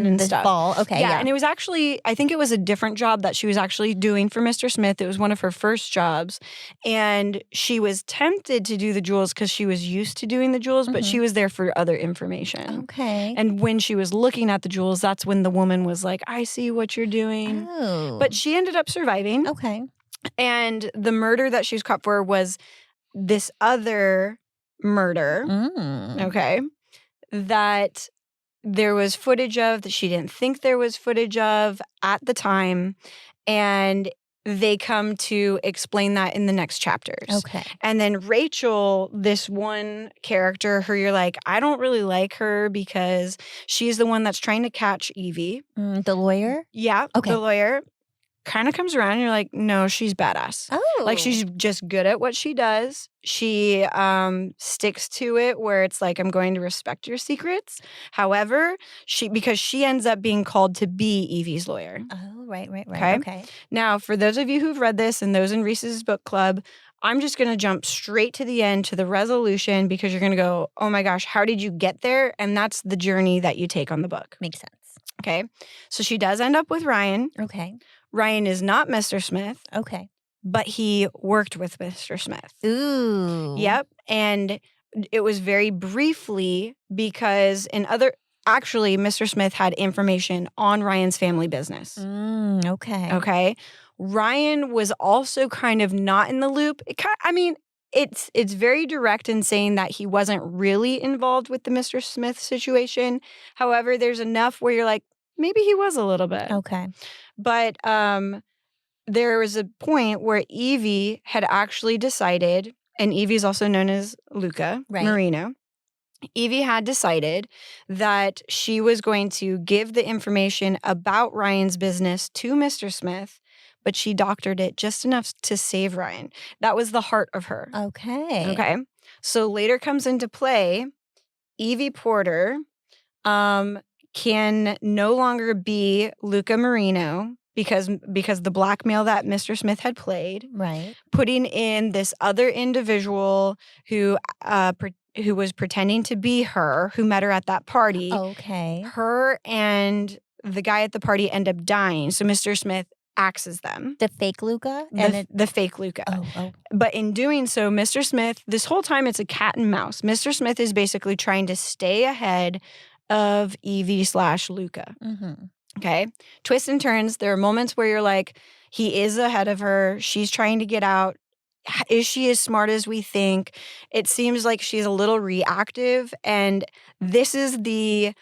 and the stuff. Fall. Okay, yeah. And it was actually, I think it was a different job that she was actually doing for Mr. Smith. It was one of her first jobs. And she was tempted to do the jewels because she was used to doing the jewels, but she was there for other information. Okay. And when she was looking at the jewels, that's when the woman was like, I see what you're doing. Oh. But she ended up surviving. Okay. And the murder that she was caught for was this other murder. Okay. That there was footage of that she didn't think there was footage of at the time. And they come to explain that in the next chapters. Okay. And then Rachel, this one character, you're like, I don't really like her because she's the one that's trying to catch Evie. The lawyer? Yeah. Okay. The lawyer kind of comes around and you're like, no, she's badass. Oh. Like she's just good at what she does. She sticks to it where it's like, I'm going to respect your secrets. However, because she ends up being called to be Evie's lawyer. Oh, right. Okay. Now, for those of you who've read this and those in Reese's book club, I'm just going to jump straight to the end, to the resolution, because you're going to go, oh my gosh, how did you get there? And that's the journey that you take on the book. Makes sense. Okay. So she does end up with Ryan. Okay. Ryan is not Mr. Smith. Okay. But he worked with Mr. Smith. Ooh. Yep. And it was very briefly because actually, Mr. Smith had information on Ryan's family business. Okay. Okay. Ryan was also kind of not in the loop. It's very direct in saying that he wasn't really involved with the Mr. Smith situation. However, there's enough where you're like, maybe he was a little bit. Okay. But there was a point where Evie had actually decided, and Evie's also known as Luca Marino. Evie had decided that she was going to give the information about Ryan's business to Mr. Smith, but she doctored it just enough to save Ryan. That was the heart of her. Okay. So later comes into play, Evie Porter can no longer be Luca Marino because the blackmail that Mr. Smith had played. Right. Putting in this other individual who was pretending to be her, who met her at that party. Okay. Her and the guy at the party end up dying. So Mr. Smith axes them. The fake Luca? The fake Luca. Oh. But in doing so, Mr. Smith, this whole time it's a cat and mouse. Mr. Smith is basically trying to stay ahead of Evie/Luca. Okay? Twists and turns. There are moments where you're like, he is ahead of her. She's trying to get out. Is she as smart as we think? It seems like she's a little reactive. And this is the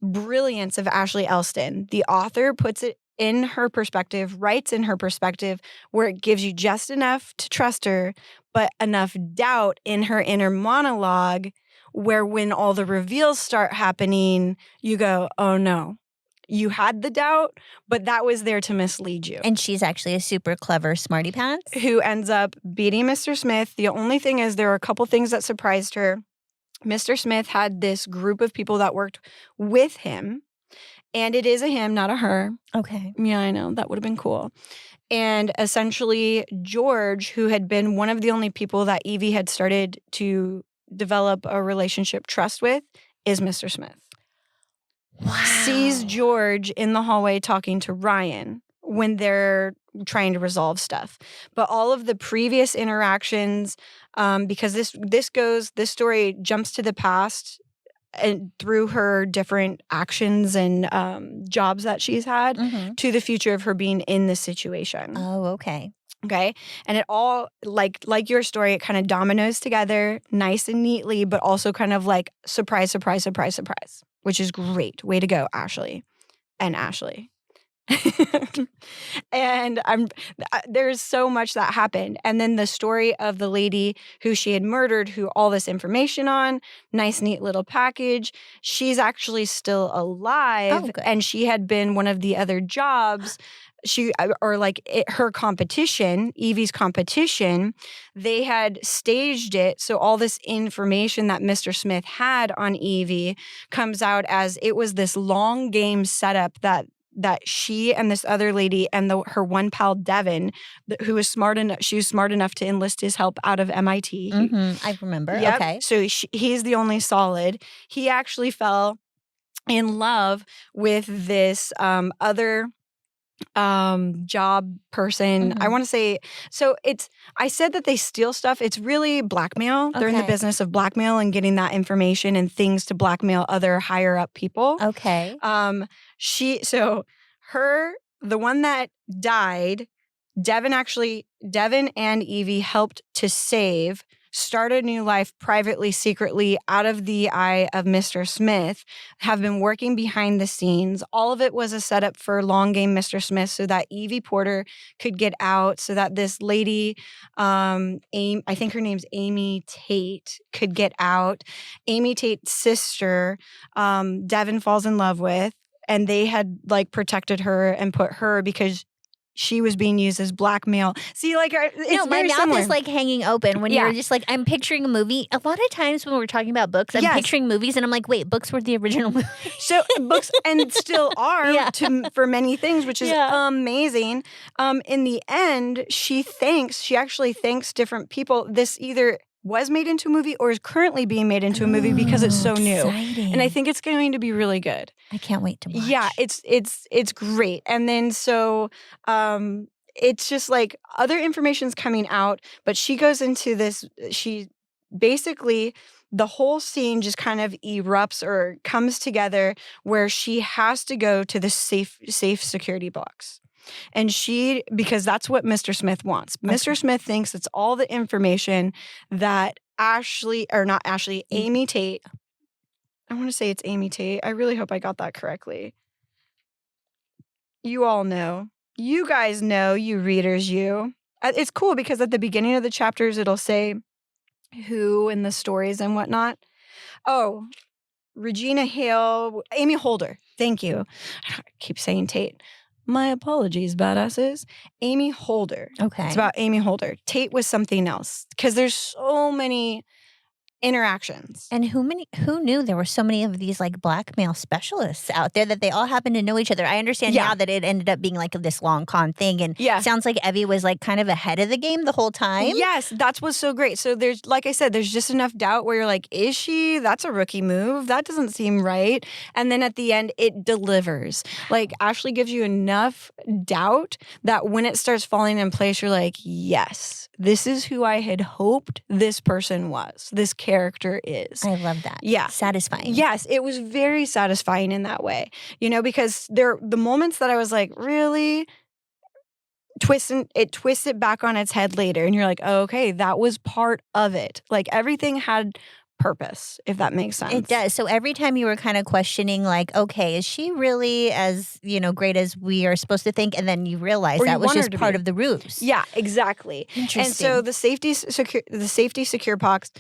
brilliance of Ashley Elston. The author puts it in her perspective, writes in her perspective, where it gives you just enough to trust her, but enough doubt in her inner monologue where when all the reveals start happening, you go, oh no. You had the doubt, but that was there to mislead you. And she's actually a super clever smarty pants. Who ends up beating Mr. Smith. The only thing is there are a couple things that surprised her. Mr. Smith had this group of people that worked with him. And it is a him, not a her. Okay. Yeah, I know. That would have been cool. And essentially, George, who had been one of the only people that Evie had started to develop a relationship trust with, is Mr. Smith. Wow. Sees George in the hallway talking to Ryan when they're trying to resolve stuff. But all of the previous interactions, because this story jumps to the past and through her different actions and jobs that she's had to the future of her being in this situation. Oh, okay. Okay. And it all, like your story, it kind of dominoes together nice and neatly, but also kind of like surprise, surprise, surprise, surprise, which is great. Way to go, Ashley. And Ashley. And there's so much that happened. And then the story of the lady who she had murdered, who all this information on, nice, neat little package. She's actually still alive. Oh, good. And she had been one of the other jobs. Her competition, Evie's competition, they had staged it. So all this information that Mr. Smith had on Evie comes out as it was this long game setup that she and this other lady and her one pal Devin, who was smart enough to enlist his help out of MIT. I remember. Yep. Okay. So he's the only solid. He actually fell in love with this other job person. I want to say, so I said that they steal stuff. It's really blackmail. They're in the business of blackmail and getting that information and things to blackmail other higher up people. Okay. The one that died, Devin and Evie helped to save, start a new life privately, secretly, out of the eye of Mr. Smith, have been working behind the scenes. All of it was a setup for long game Mr. Smith so that Evie Porter could get out, so that this lady, I think her name's Amy Tate, could get out. Amy Tate's sister, Devin falls in love with, and they had like protected her and put her because she was being used as blackmail. See, like, it's my mouth similar. is like hanging open when you're just like, I'm picturing a movie. A lot of times when we're talking about books, I'm picturing movies and I'm like, wait, books were the original movie. So books and still are for many things, which is amazing. In the end, she actually thanks different people. This either was made into a movie or is currently being made into a movie because it's so new. And I think it's going to be really good. I can't wait to watch. Yeah, it's great. And then so it's just like other information's coming out, but she goes into this, she basically, the whole scene just kind of erupts or comes together where she has to go to the safe security box. And because that's what Mr. Smith wants. Okay. Mr. Smith thinks it's all the information that Amy Tate. I want to say it's Amy Tate. I really hope I got that correctly. You all know. You guys know, you readers, you. It's cool because at the beginning of the chapters, it'll say who and the stories and whatnot. Oh, Regina Hale, Amy Holder. Thank you. I keep saying Tate. My apologies, badasses. Amy Holder. Okay. It's about Amy Holder. Tate was something else because there's so many interactions. And who knew there were so many of these like blackmail specialists out there that they all happen to know each other. I understand now that it ended up being like this long con thing, and sounds like Evie was like kind of ahead of the game the whole time. Yes, that's what's so great. So there's, like I said, there's just enough doubt where you're like, is she? That's a rookie move. That doesn't seem right. And then at the end, it delivers. Like Ashley gives you enough doubt that when it starts falling in place, you're like, yes, this is who I had hoped this person was. This character is. I love that. Yeah. Satisfying. Yes, it was very satisfying in that way. You know, because the moments that I was like, really? It twists it back on its head later. And you're like, oh, okay, that was part of it. Like everything had purpose, if that makes sense. It does. So every time you were kind of questioning, like, okay, is she really as, great as we are supposed to think? And then you realize Or you that was want her just to part be. of the ruse. Yeah, exactly. Interesting. And so the safety secure box,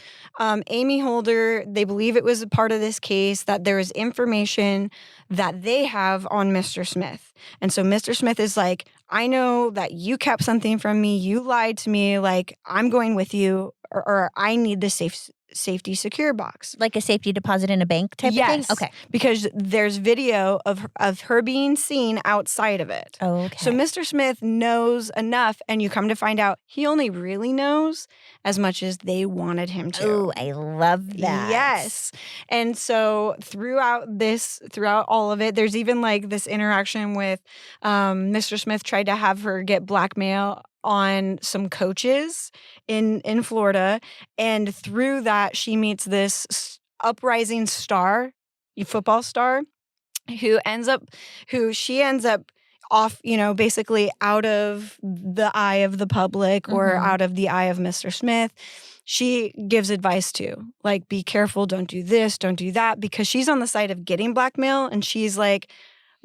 Amy Holder, they believe it was a part of this case that there is information that they have on Mr. Smith. And so Mr. Smith is like, I know that you kept something from me. You lied to me. Like, I'm going with you, or I need the safety secure box. Like a safety deposit in a bank type of Yes. thing? Okay. Because there's video of her being seen outside of it. Okay. So Mr. Smith knows enough, and you come to find out he only really knows as much as they wanted him to. Oh, I love that. Yes. And so throughout all of it, there's even like this interaction with Mr. Smith tried to have her get blackmail on some coaches in Florida. And through that, she meets this uprising star, football star, who she ends up off, basically out of the eye of the public or out of the eye of Mr. Smith. She gives advice to, like, be careful, don't do this, don't do that, because she's on the side of getting blackmail, and she's like,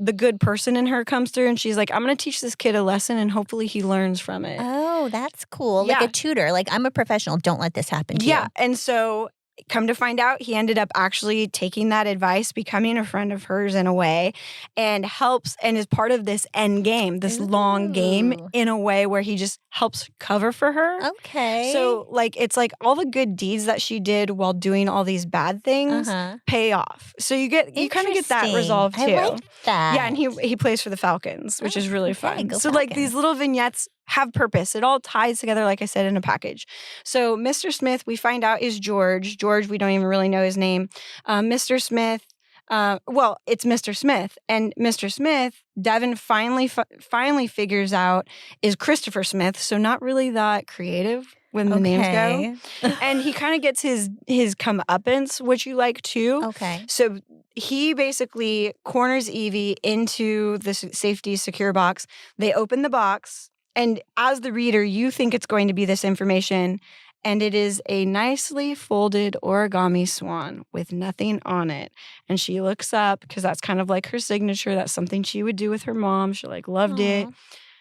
the good person in her comes through, and she's like, I'm going to teach this kid a lesson, and hopefully he learns from it. Oh, that's cool. Yeah. Like a tutor. Like, I'm a professional. Don't let this happen to you. Yeah, and so come to find out, he ended up actually taking that advice, becoming a friend of hers in a way, and helps and is part of this end game, this long game, in a way where he just helps cover for her. Okay. So, like, it's like all the good deeds that she did while doing all these bad things pay off. So you kind of get that resolve too. I like that. Yeah, and he plays for the Falcons, which is really fun. go So like Falcons. these little vignettes have purpose. It all ties together, like I said, in a package. So Mr. Smith, we find out, is George. George, we don't even really know his name. Mr. Smith, it's Mr. Smith. And Mr. Smith, Devin finally figures out, is Christopher Smith. So not really that creative when the names go. And he kind of gets his comeuppance, which you like too. Okay. So he basically corners Evie into the safety secure box. They open the box. And as the reader, you think it's going to be this information, and it is a nicely folded origami swan with nothing on it. And she looks up, because that's kind of like her signature. That's something she would do with her mom. She loved it.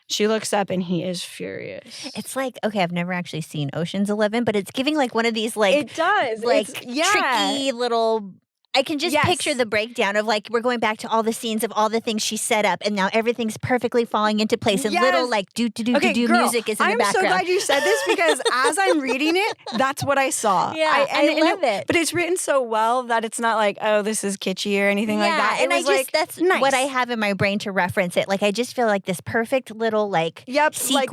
She looks up, and he is furious. It's like, okay, I've never actually seen Ocean's 11, but it's giving like one of these like it does. tricky little. I can just picture the breakdown of like, we're going back to all the scenes of all the things she set up, and now everything's perfectly falling into place, and little like do music is in the background. I'm so glad you said this, because as I'm reading it, that's what I saw. Yeah, I love it. But it's written so well that it's not like, oh, this is kitschy or anything like that. And that's nice. what I have in my brain to reference it. Like, I just feel like this perfect little sequence. Like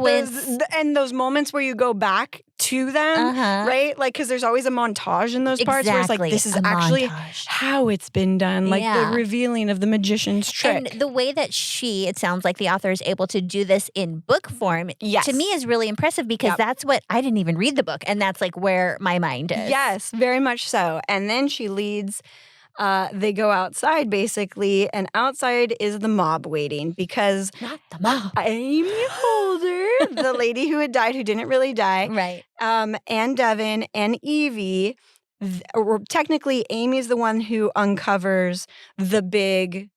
and those moments where you go back to them, right? Like, because there's always a montage in those parts where it's like, this is actually how it's been done, like the revealing of the magician's trick. And the way that it sounds like the author is able to do this in book form, to me is really impressive, because that's what, I didn't even read the book, and that's like where my mind is. Yes, very much so. And then she leads... they go outside, basically, and outside is the mob waiting, because not the mob. Amy Holder, the lady who had died, who didn't really die, right? And Devin and Evie. Technically, Amy is the one who uncovers the big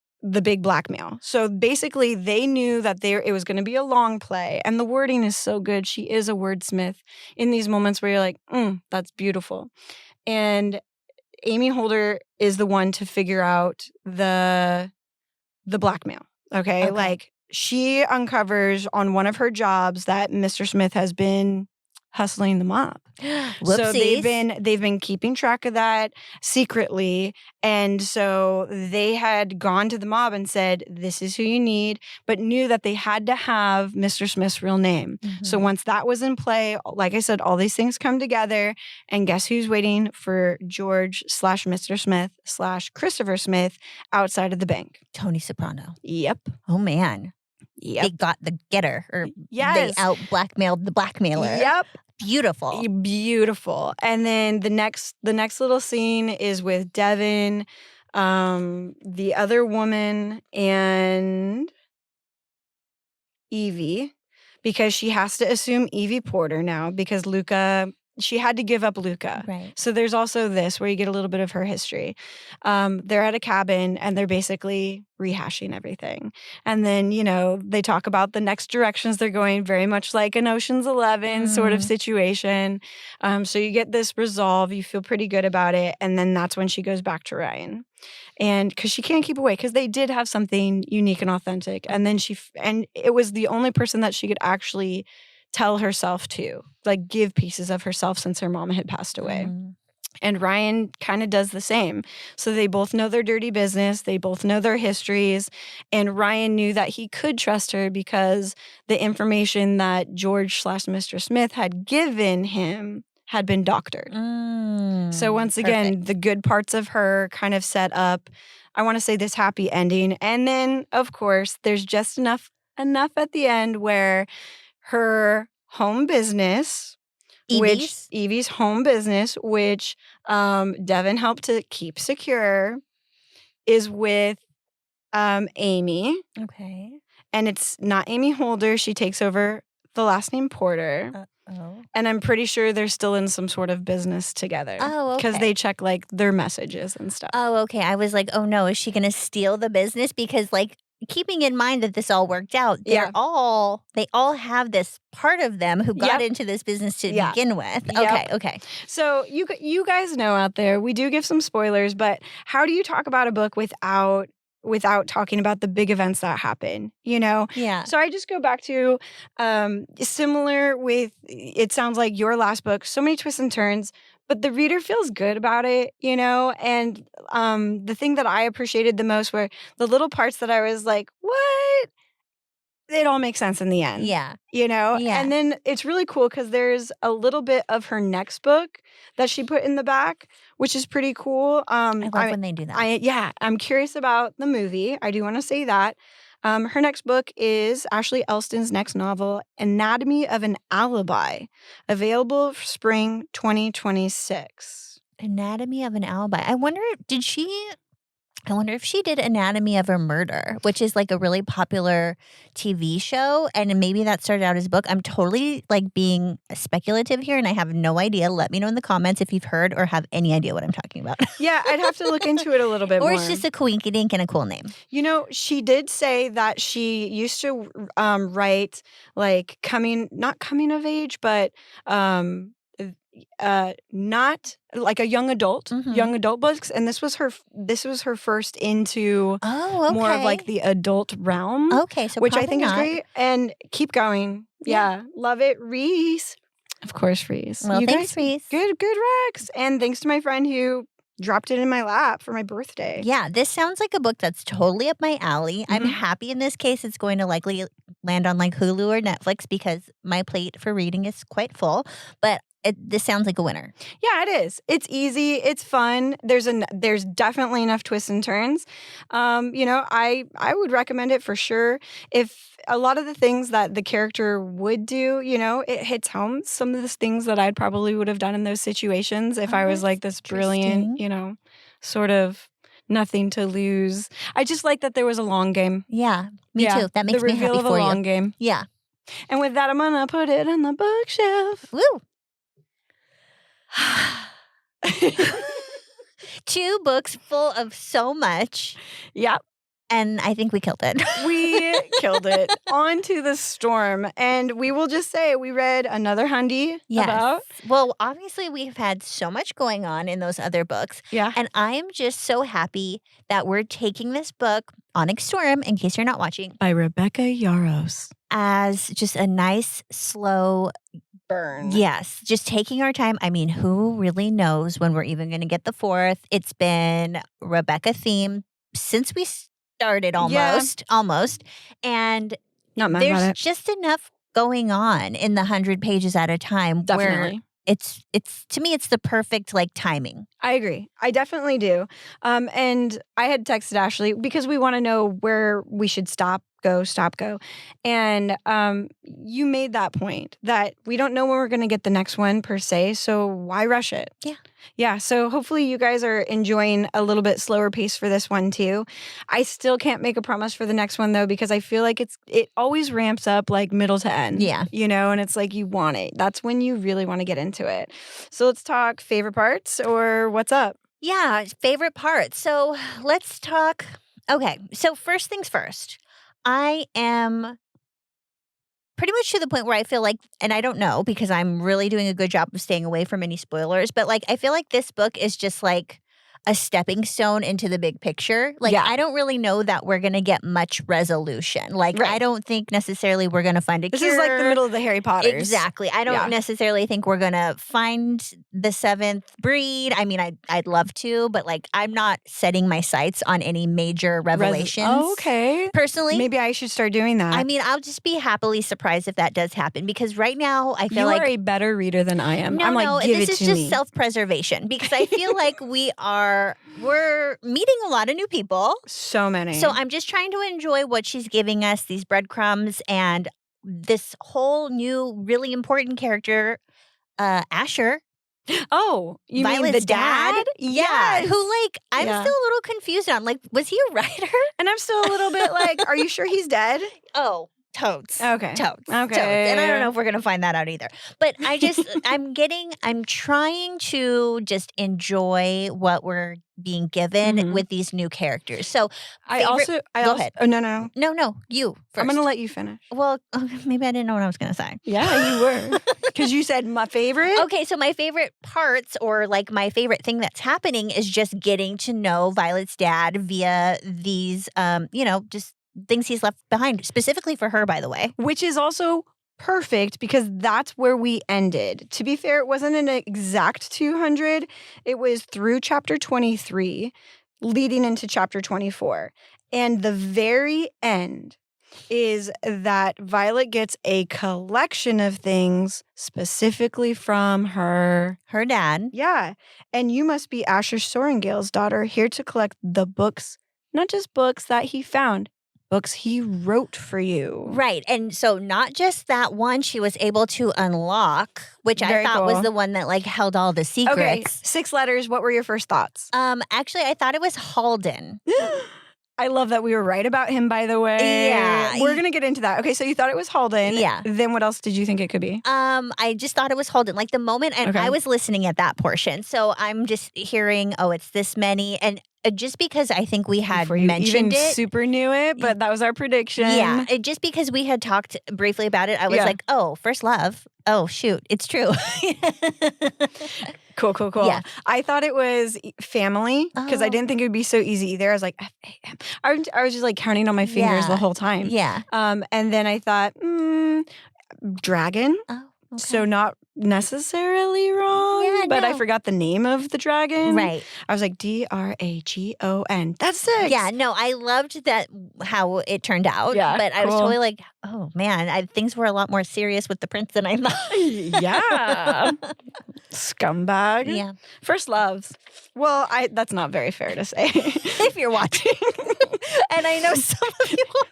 blackmail. So basically, they knew that it was going to be a long play, and the wording is so good. She is a wordsmith in these moments where you're like, that's beautiful, and Amy Holder is the one to figure out the blackmail. Okay? Like, she uncovers on one of her jobs that Mr. Smith has been hustling the mob. Whoopsies. So they've been keeping track of that secretly, and so they had gone to the mob and said, this is who you need, but knew that they had to have Mr. Smith's real name. So once that was in play, like I said, all these things come together, and guess who's waiting for George / Mr. Smith / Christopher Smith outside of the bank? Tony Soprano. Yep. Oh man. Yep. They got the getter, or yes. they out blackmailed the blackmailer. Yep. Beautiful. Beautiful. And then the next little scene is with Devin, the other woman, and Evie, because she has to assume Evie Porter now, because Luca she had to give up Luca. Right. So there's also this where you get a little bit of her history. They're at a cabin and they're basically rehashing everything. And then, they talk about the next directions they're going, very much like an Ocean's 11 sort of situation. So you get this resolve, you feel pretty good about it. And then that's when she goes back to Ryan. And because she can't keep away, because they did have something unique and authentic. And then and it was the only person that she could actually tell herself to, like give pieces of herself since her mom had passed away. And Ryan kind of does the same. So they both know their dirty business. They both know their histories. And Ryan knew that he could trust her because the information that George/Mr. Smith had given him had been doctored. So once again, the good parts of her kind of set up, I want to say, this happy ending. And then, of course, there's just enough at the end where her home business, Evie's home business, which Devin helped to keep secure, is with Amy. Okay. And it's not Amy Holder. She takes over the last name Porter. Uh-oh. And I'm pretty sure they're still in some sort of business together. Oh, okay. Because they check like their messages and stuff. Oh, okay. I was like, oh no, is she going to steal the business? Because keeping in mind that this all worked out, they all have this part of them who got into this business to begin with. Okay. So you guys know out there, we do give some spoilers, but how do you talk about a book without talking about the big events that happen, Yeah. So I just go back to similar with, it sounds like your last book, so many twists and turns, but the reader feels good about it, and the thing that I appreciated the most were the little parts that I was like, what? It all makes sense in the end. Yeah. Yeah. And then it's really cool because there's a little bit of her next book that she put in the back, which is pretty cool. I love when they do that. I'm curious about the movie. I do want to say that. Her next book is Ashley Elston's next novel, Anatomy of an Alibi, available for spring 2026. Anatomy of an Alibi. I wonder if she did Anatomy of a Murder, which is like a really popular TV show. And maybe that started out as a book. I'm totally being speculative here and I have no idea. Let me know in the comments if you've heard or have any idea what I'm talking about. Yeah, I'd have to look into it a little bit more. Or it's just a coinkydink and a cool name. She did say that she used to write not coming of age, but not like a young adult books, and this was her first into more of like the adult realm. Okay, so which I think is great, and keep going. Yeah, love it, Reese. Of course, Reese. Well, thanks, Reese. Good Rex, and thanks to my friend who dropped it in my lap for my birthday. Yeah, this sounds like a book that's totally up my alley. I'm happy in this case it's going to likely land on Hulu or Netflix because my plate for reading is quite full. But this sounds like a winner. Yeah, it is. It's easy. It's fun. There's definitely enough twists and turns. I would recommend it for sure. If a lot of the things that the character would do, it hits home. Some of the things that I probably would have done in those situations if I was like this brilliant, sort of nothing to lose. I just like that there was a long game. Yeah, me too. That makes me happy for you. The reveal of a long game. Yeah. And with that, I'm gonna put it on the bookshelf. Woo! 2 books full of so much. Yep. And I think we killed it. We killed it. On to the storm. And we will just say we read another Hundy about. Well, obviously we've had so much going on in those other books. Yeah. And I'm just so happy that we're taking this book, Onyx Storm, in case you're not watching, by Rebecca Yarros, as just a nice, slow burn. Yes. Just taking our time. I mean, who really knows when we're even going to get the 4th? It's been Rebecca themed since we started almost. And not mad there's about it. Just enough going on in the 100 pages at a time. Definitely. Where it's to me, it's the perfect I agree. I definitely do. And I had texted Ashley because we want to know where we should stop, go. And you made that point that we don't know when we're going to get the next one per se. So why rush it? Yeah. Yeah. So hopefully you guys are enjoying a little bit slower pace for this one too. I still can't make a promise for the next one though, because I feel like it always ramps up like middle to end. Yeah. And it's like you want it. That's when you really want to get into it. So let's talk favorite parts or what's up. Yeah, favorite part. So let's talk. Okay, so first things first. I am pretty much to the point where I feel like, and I don't know because I'm really doing a good job of staying away from any spoilers, but like I feel like this book is just like a stepping stone into the big picture. Like Yeah. I don't really know that we're going to get much resolution. Like Right. I don't think necessarily we're going to find a This cure. is like the middle of the Harry Potters. Exactly. I don't Yeah. necessarily think we're going to find the seventh breed. I mean, I'd love to, but like I'm not setting my sights on any major revelations. Oh, okay. Personally, Maybe I should start doing that. I mean, I'll just be happily surprised if that does happen because right now I feel you like are a better reader than I am. no, I'm like, no, give this it is to just me. self-preservation because I feel like we're meeting a lot of new people. So many. So I'm just trying to enjoy what she's giving us, these breadcrumbs and this whole new really important character, Asher. Oh, you mean Violet's the dad? Yeah. Yes. Who like I'm Yeah. still a little confused on. Like, was he a writer? And I'm still a little bit like, are you sure he's dead? Oh, totes. Okay. Totes. Okay. Totes. And I don't know if we're going to find that out either. But I just, I'm trying to just enjoy what we're being given Mhm. with these new characters. So I favorite- also, Go ahead. Oh, no. no, you first. I'm going to let you finish. Well, maybe I didn't know what I was going to say. Yeah, you were. Because you said my favorite. Okay, so my favorite parts or like my favorite thing that's happening is just getting to know Violet's dad via these, just things he's left behind, specifically for her, by the way. Which is also perfect because that's where we ended. To be fair, it wasn't an exact 200. It was through chapter 23, leading into chapter 24. And the very end is that Violet gets a collection of things specifically from her dad. Yeah. And you must be Asher Sorrengail's daughter, here to collect the books, not just books that he found, books he wrote for you. Right. And so not just that one she was able to unlock, which Very I thought was cool. the one that like held all the secrets. Okay, 6 letters. What were your first thoughts? Actually I thought it was Halden. I love that we were right about him, by the way. Yeah. We're going to get into that. Okay, so you thought it was Halden. Yeah. Then what else did you think it could be? I just thought it was Holden. Like the moment, and Okay. I was listening at that portion, so I'm just hearing, oh, it's this many, and just because I think we had Before you mentioned even it, super knew it, but that was our prediction. yeah, just because we had talked briefly about it, I was Yeah. like, oh, first love. Oh shoot, it's true. Cool. Yeah. I thought it was family because I Oh. didn't think it would be so easy either. I was like, F-A-M. I was just like counting on my fingers Yeah. the whole time. Yeah. And then I thought, dragon. Oh. Okay. So not necessarily wrong, Yeah, but I no. forgot the name of the dragon. Right. I was like, Dragon. That's 6. Yeah. No, I loved that how it turned out. Yeah, But I was cool. totally like, oh man, things were a lot more serious with the prince than I thought. Yeah. Scumbag. Yeah. First loves. Well, that's not very fair to say. If you're watching, and I know some of you are.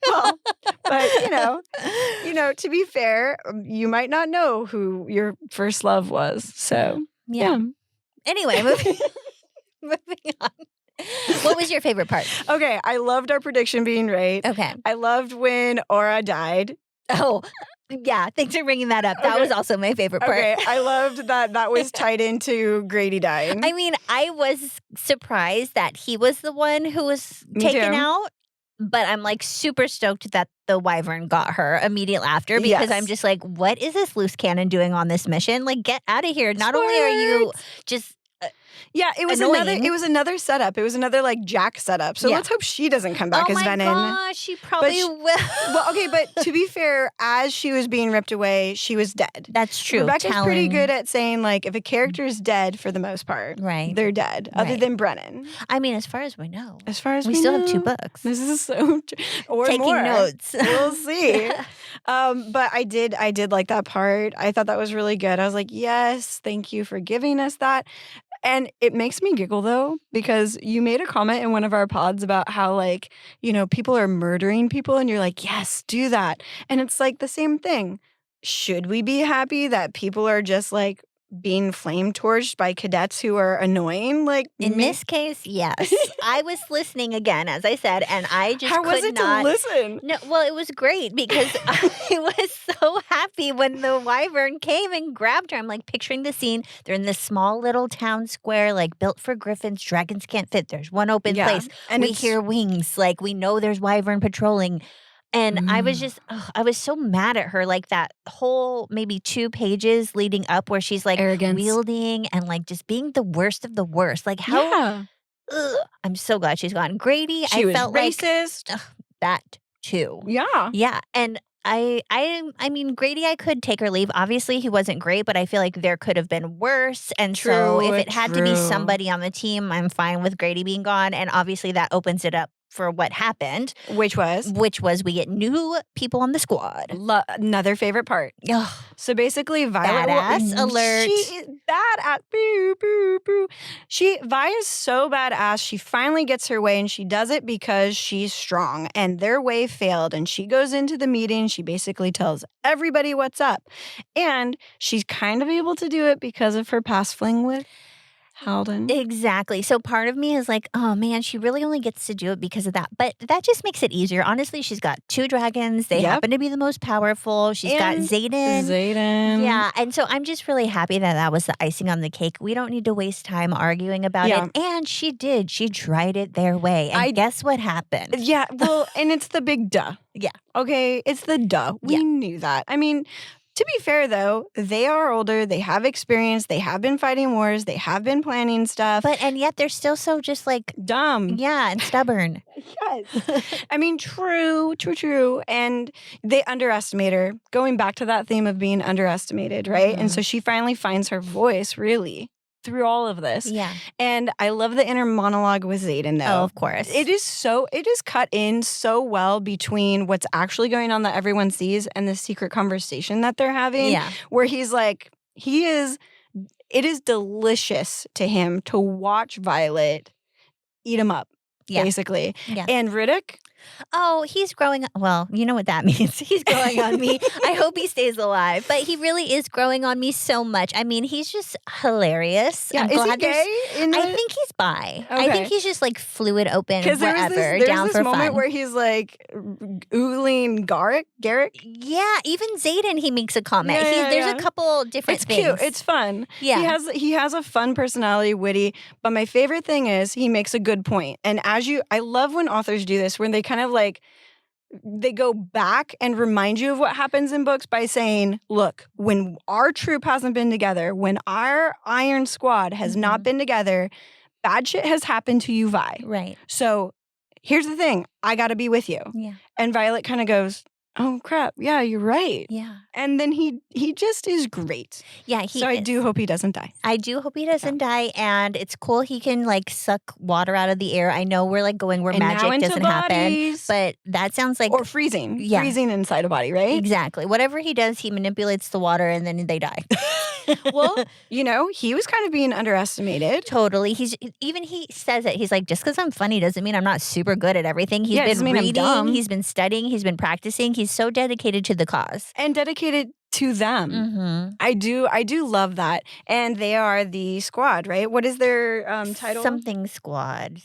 Well, but to be fair, you might not know who your first love was. So, yeah. Anyway, moving on. What was your favorite part? Okay, I loved our prediction being right. Okay. I loved when Aura died. Oh, yeah. Thanks for bringing that up. That Okay. was also my favorite part. Okay, I loved that was tied into Grady dying. I mean, I was surprised that he was the one who was Me taken too. out. But I'm like super stoked that the Wyvern got her immediately after because Yes. I'm just like, what is this loose cannon doing on this mission? Like, get out of here. Not only are you just Yeah, it was Annoying. another setup. It was another like Jack setup. So Yeah. let's hope she doesn't come back oh as my Venom. gosh, she probably she- will. Well, okay, but to be fair, as she was being ripped away, she was dead. That's true. Rebecca's pretty Telling- good at saying like if a character is dead for the most part, Right. they're dead. Other Right. than Brennan, I mean, as far as we know, as far as we still have know. 2 books. This is so or Taking more. notes. We'll see. But I did like that part. I thought that was really good. I was like, yes, thank you for giving us that. And it makes me giggle though, because you made a comment in one of our pods about how like, people are murdering people and you're like, yes, do that. And it's like the same thing. Should we be happy that people are just like being flame torched by cadets who are annoying? Like In this case, yes. I was listening again, as I said, and I just how could was it not. to listen? No, well, it was great because I was so happy when the wyvern came and grabbed her. I'm like picturing the scene. They're in this small little town square, like built for griffins. Dragons can't fit. There's one open place. And We hear wings. Like we know there's wyvern patrolling. And I was just, I was so mad at her. Like that whole maybe 2 pages leading up where she's like arrogance. wielding and like just being the worst of the worst. Like how, Yeah. I'm so glad she's gone. Grady, She I was felt like racist. that too. Yeah. Yeah, and I mean Grady, I could take or leave. Obviously, he wasn't great, but I feel like there could have been worse. And so if it had to be True. somebody on the team, I'm fine with Grady being gone. And obviously, that opens it up for what happened, Which was we get new people on the squad. another favorite part. Ugh, So basically, Violet Badass alert. She is badass. Boo, boo, boo. Vi is so badass. She finally gets her way, and she does it because she's strong. And their way failed, and she goes into the meeting. She basically tells everybody what's up, and she's kind of able to do it because of her past fling with Halden. exactly. So part of me is like, oh man, she really only gets to do it because of that. But that just makes it easier. Honestly, she's got 2 dragons. They Yep. happen to be the most powerful. She's got And Xaden. Zayden. Yeah, and so I'm just really happy that that was the icing on the cake. We don't need to waste time arguing about Yeah. it. And she did. She tried it their way. And guess what happened? Yeah, well, and it's the big duh. Yeah. Okay, it's the duh. We Yeah. knew that. I mean, to be fair, though, they are older. They have experience. They have been fighting wars. They have been planning stuff. And yet they're still so just like, dumb. yeah, and stubborn. Yes. I mean, true. And they underestimate her. Going back to that theme of being underestimated, right? And so she finally finds her voice, really, through all of this. Yeah. And I love the inner monologue with Xaden, though. Oh, of course. It is cut in so well between what's actually going on that everyone sees and the secret conversation that they're having. Yeah. Where he's like, it is delicious to him to watch Violet eat him up, Yeah. basically. Yeah. And Riddick, Oh, he's growing. Well, you know what that means. He's growing on me. I hope he stays alive. But he really is growing on me so much. I mean, he's just hilarious. yeah, I'm is he glad there's- gay? I think he's bi. I Okay. think he's just like fluid, open, Because whatever, there's down this for moment fun. where he's like oogling Garrick. Yeah, even Xaden, he makes a comment. Yeah, There's yeah. a couple different It's things. cute. It's fun. Yeah. He has a fun personality, witty. But my favorite thing is he makes a good point. And I love when authors do this, when they kind of like they go back and remind you of what happens in books by saying, look, when our troop hasn't been together, when our Iron Squad has not been together, bad shit has happened to you, Vi. Right. So here's the thing. I got to be with you. Yeah. And Violet kind of goes, oh, crap. Yeah, you're right. Yeah. And then he just is great. Yeah. So I do hope he doesn't die. I do hope he doesn't die, and it's cool he can like suck water out of the air. I know we're like going where And now magic into doesn't happen, bodies. but that sounds like Or freezing. Yeah. Freezing inside a body, right? exactly whatever he does. He manipulates the water, and then they die. Well, he was kind of being underestimated. Totally. He says it. He's like, just because I'm funny doesn't mean I'm not super good at everything. He's Yeah, it doesn't been mean I'm reading, dumb. he's been studying, he's been practicing. He's so dedicated to the cause. And dedicated to them. Mm-hmm. I do love that. And they are the squad, right? What is their title? Something Squad.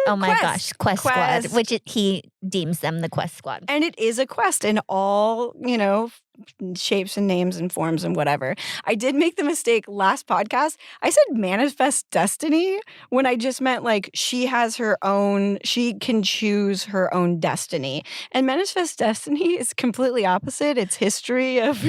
Oh my gosh, Quest Squad, which he deems them the Quest Squad. And it is a quest in all, shapes and names and forms and whatever. I did make the mistake last podcast. I said manifest destiny when I just meant like she can choose her own destiny. And manifest destiny is completely opposite. It's history of,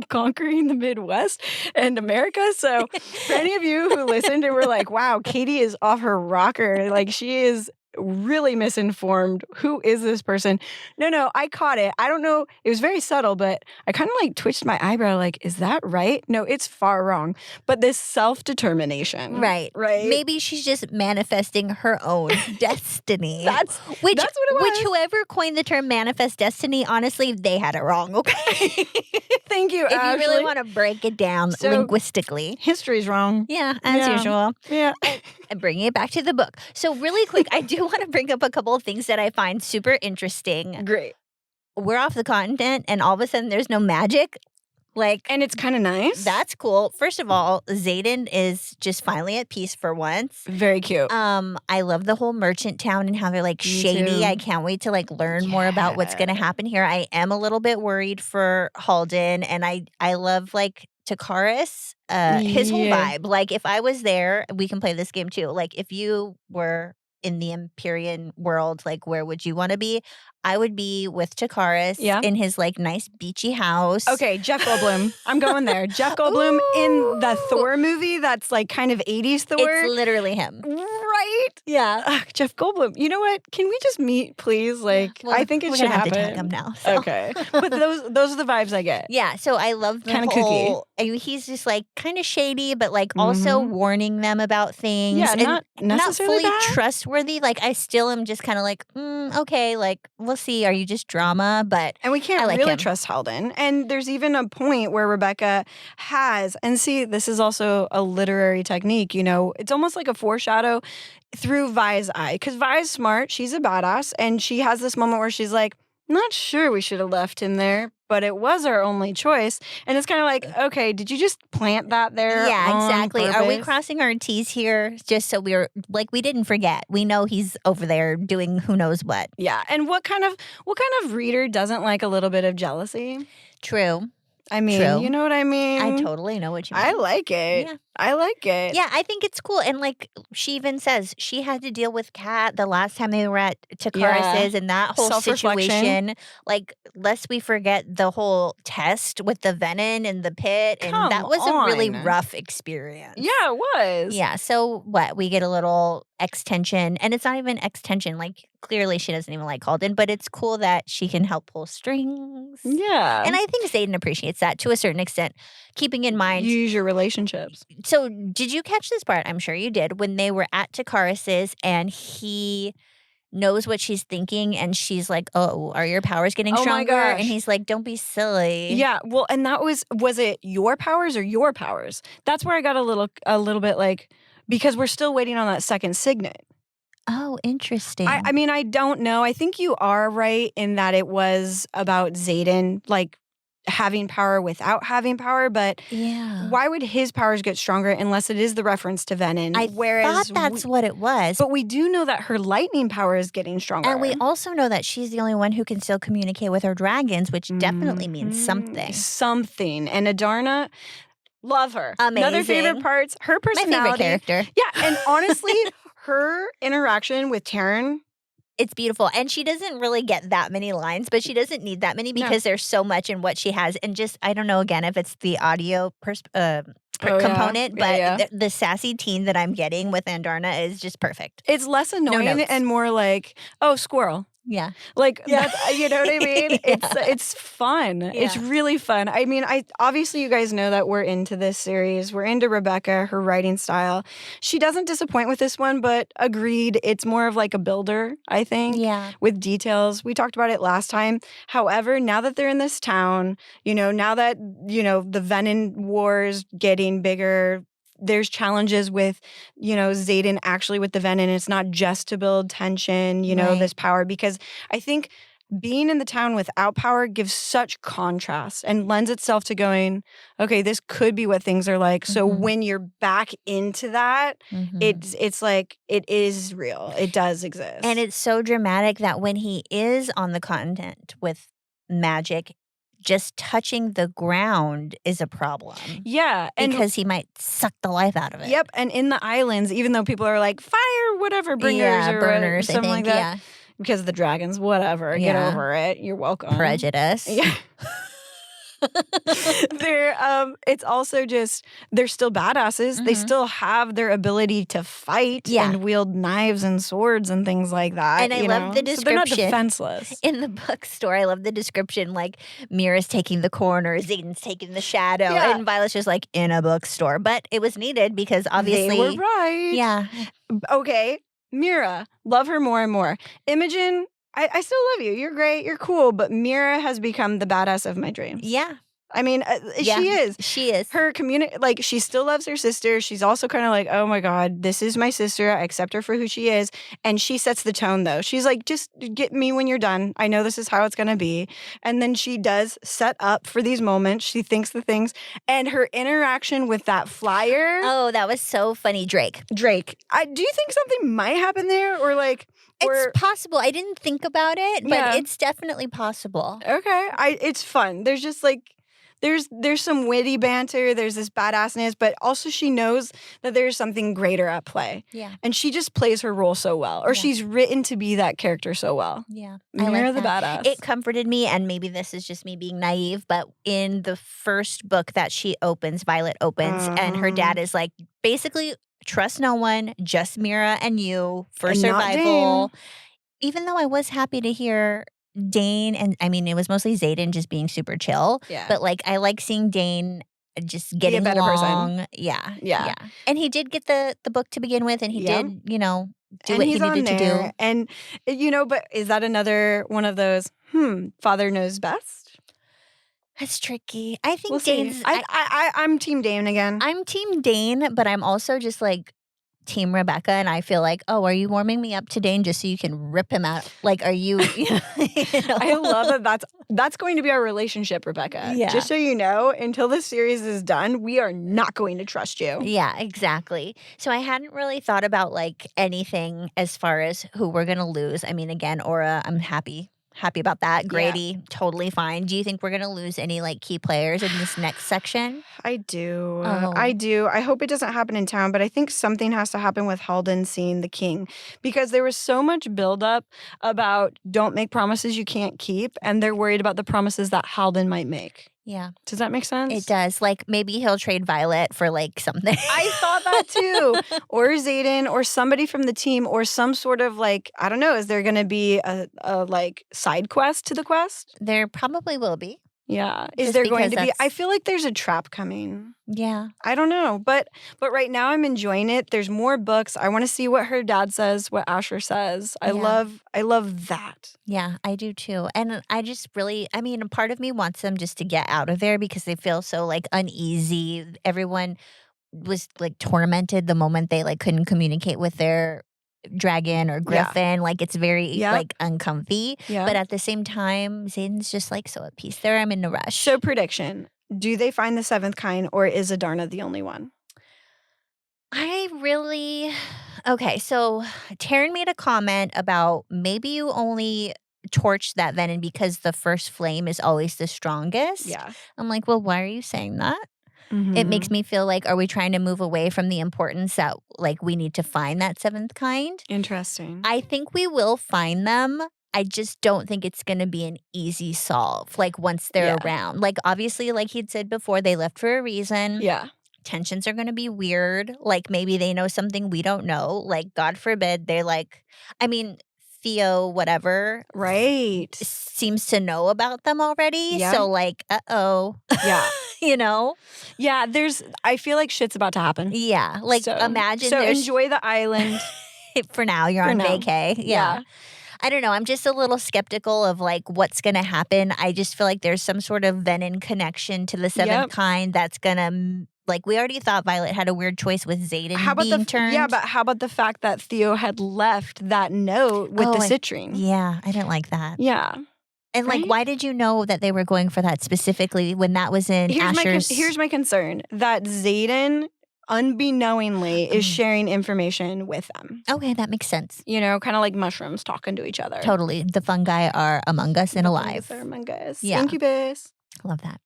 conquering the Midwest and America. So for any of you who listened and were like, wow, Katie is off her rocker. Like she is really misinformed. Who is this person? No, I caught it. I don't know. It was very subtle, but I kind of like twitched my eyebrow like, is that right? No, it's far wrong. But this self-determination. Right. Maybe she's just manifesting her own destiny. That's what it was. Which whoever coined the term manifest destiny, honestly, they had it wrong, okay? Thank you, If you really Ashley. want to break it down So- linguistically. History's wrong. Yeah, as Yeah. usual. Yeah. And bringing it back to the book. So really quick, I do want to bring up a couple of things that I find super interesting. Great. We're off the continent and all of a sudden there's no magic. Like, And it's kind of nice. that's cool. First of all, Xaden is just finally at peace for once. very cute. I love the whole merchant town and how they're like Me shady. too. I can't wait to like learn more about what's going to happen here. I am a little bit worried for Halden, and I love like Takaris, his whole Yeah. vibe. Like if I was there, we can play this game too. Like if you were in the Empyrean world, like where would you want to be? I would be with Takaris Yeah. in his like nice beachy house. Okay, Jeff Goldblum. I'm going there. Jeff Goldblum in the Ooh. Thor movie that's like kind of 80s Thor. It's literally him. Right? Yeah. Ugh, Jeff Goldblum. You know what? Can we just meet, please? Like, Well, I think it we're should gonna have happen. to tag him now. So. Okay. But those are the vibes I get. Yeah, so I love the Kinda kooky. whole. I mean, he's just like kind of shady, but like also warning them about things. Yeah, and not necessarily fully bad. trustworthy. Like I still am just kind of like, okay, like we'll see. Are you just drama? But And we can't I like really him. trust Halden. And there's even a point where Rebecca has, and see, this is also a literary technique, you know, it's almost like a foreshadow through Vi's eye. Because Vi's smart, she's a badass, and she has this moment where she's like, not sure we should have left him there, but it was our only choice. And it's kind of like, okay, did you just plant that there? yeah, on exactly. Are we purpose? crossing our T's here just so we're like we didn't forget? We know he's over there doing who knows what. Yeah. And what kind of reader doesn't like a little bit of jealousy? True. I mean, True. you know what I mean? I totally know what you mean. I like it. Yeah. I like it. Yeah, I think it's cool. And like she even says she had to deal with Kat the last time they were at Takaris's and that whole Self-reflection. situation. Like, lest we forget the whole test with the venom and the pit. And Come that was a really on. rough experience. Yeah, it was. Yeah. So what? We get a little extension. And it's not even extension. Like clearly she doesn't even like Halden, but it's cool that she can help pull strings. Yeah. And I think Xaden appreciates that to a certain extent. Keeping in mind use your relationships. so did you catch this part? I'm sure you did. When they were at Takaris's and he knows what she's thinking and she's like, oh, are your powers getting Oh my stronger? gosh. And he's like, don't be silly. Yeah. Well, and that was it your powers or your powers? That's where I got a little bit like, because we're still waiting on that second signet. Oh, interesting. I mean, I don't know. I think you are right in that it was about Xaden, like having power without having power, but yeah. why would his powers get stronger unless it is the reference to Venom? I thought that's what it was. But we do know that her lightning power is getting stronger. And we also know that she's the only one who can still communicate with her dragons, which definitely means something. Something. And Adarna, love her. Another Amazing. favorite parts, her My personality. favorite character. Yeah, and honestly, her interaction with Taryn. It's beautiful. And she doesn't really get that many lines, but she doesn't need that many because there's so much in what she has. And just, I don't know, again, if it's the audio component, but the sassy teen that I'm getting with Andarna is just perfect. It's less annoying notes. and more like, oh, squirrel. Yeah. Like, that's, you know what I mean? Yeah. It's fun. It's Yeah. really fun. I mean, obviously you guys know that we're into this series. We're into Rebecca, her writing style. She doesn't disappoint with this one, but agreed, it's more of like a builder, I think. Yeah. With details. We talked about it last time. However, now that they're in this town, now that, the Venom War's getting bigger, there's challenges with, Xaden actually with the Venom. It's not just to build tension, Right. this power, because I think being in the town without power gives such contrast and lends itself to going, okay, this could be what things are like. So Mhm. when you're back into that, Mhm. it's like, it is real. It does exist. And it's so dramatic that when he is on the continent with magic, just touching the ground is a problem. yeah. And Because he might suck the life out of it. yep. And in the islands, even though people are like, fire, whatever, bringers Yeah, or burners, something I like think. that. Because of the dragons, whatever. Get Yeah. over it. You're welcome. Prejudice. Yeah. It's also just, they're still badasses. They Mhm. still have their ability to fight Yeah. and wield knives and swords and things like that. And I love the So they're not description. defenseless. In the bookstore, I love the description. Like Mira's taking the corner, Xaden's taking the shadow, Yeah. and Violet's just like in a bookstore. But it was needed because obviously, They were right. yeah, Okay. Mira, love her more and more. Imogen, I still love you. You're great. You're cool. But Mira has become the badass of my dreams. yeah. I mean, Yeah, she is. She is. Her community, like, she still loves her sister. She's also kind of like, oh my God, this is my sister. I accept her for who she is. And she sets the tone, though. She's like, just get me when you're done. I know this is how it's going to be. And then she does set up for these moments. She thinks the things. And her interaction with that flyer. Oh, that was so funny, Drake. Do you think something might happen there? Or like, It's possible. I didn't think about it, but Yeah. it's definitely possible. Okay. It's fun. There's just like, there's some witty banter. There's this badassness, but also she knows that there's something greater at play. Yeah. And she just plays her role so well. Or Yeah. she's written to be that character so well. Yeah. You're the badass. It comforted me, and maybe this is just me being naive, but in the first book that she opens, Violet opens, and her dad is like, basically, trust no one, just Mira and you for And not survival. Even though I was happy to hear Dane, and I mean, it was mostly Xaden just being super chill. Yeah. But like, I like seeing Dane just getting a better person. along. Yeah. Yeah. And he did get the book to begin with, and he Yeah. did, do And what he he's on needed to do. there. And, but is that another one of those, father knows best? That's tricky. I think We'll see. Dane's. I'm Team Dane again. I'm Team Dane, but I'm also just like Team Rebecca, and I feel like, oh, are you warming me up to Dane just so you can rip him out? Like, are you? I love that. That's going to be our relationship, Rebecca. Yeah. Just so you know, until this series is done, we are not going to trust you. Yeah, exactly. So I hadn't really thought about like anything as far as who we're gonna lose. I mean, again, Aura, I'm happy about that. Grady, totally fine. Do you think we're gonna lose any like key players in this next section? I do. Oh. I do. I hope it doesn't happen in town, but I think something has to happen with Halden seeing the king because there was so much buildup about don't make promises you can't keep, and they're worried about the promises that Halden might make. Yeah, Does that make sense? it does. Like maybe he'll trade Violet for like something. I thought that too. Or Xaden or somebody from the team or some sort of like, I don't know, is there going to be a like side quest to the quest? There probably will be. Yeah. Is Just there going because to be? that's- I feel like there's a trap coming. Yeah. I don't know. But right now I'm enjoying it. There's more books. I want to see what her dad says, what Asher says. I love that. Yeah, I do too. And I just really, I mean, part of me wants them just to get out of there because they feel so like uneasy. Everyone was like tormented the moment they like couldn't communicate with their dragon or griffin. Like it's very like uncomfy. Yeah. But at the same time, Zayden's just like so at peace there. I'm in a rush. So prediction. Do they find the seventh kind or is Adarna the only one? Okay, so Taryn made a comment about maybe you only torch that venom because the first flame is always the strongest. Yeah. I'm like, well, why are you saying that? It makes me feel like, are we trying to move away from the importance that like we need to find that seventh kind? Interesting. I think we will find them. I just don't think it's going to be an easy solve, like once they're around. Like obviously, like he'd said before, they left for a reason. Yeah. Tensions are going to be weird. Like maybe they know something we don't know. Like God forbid they're like, I mean, Theo, whatever. Right. Seems to know about them already. Yeah. So like, uh-oh. Yeah. You know? Yeah, I feel like shit's about to happen. Yeah. Like So- imagine So there's enjoy the island. for now, you're For on now. vacay. Yeah. I don't know. I'm just a little skeptical of like what's going to happen. I just feel like there's some sort of venom connection to the seventh kind that's going to, like, we already thought Violet had a weird choice with Xaden being turned. Yeah, but how about the fact that Theo had left that note with the citrine? Yeah, I didn't like that. Yeah. And like, Right? why did you know that they were going for that specifically when that was in Asher's? Here's my concern that Xaden, unbeknowingly, is sharing information with them. Okay, that makes sense. You know, kind of like mushrooms talking to each other. Totally. The fungi are among us and alive. They're among us. Yeah. Incubus. Love that.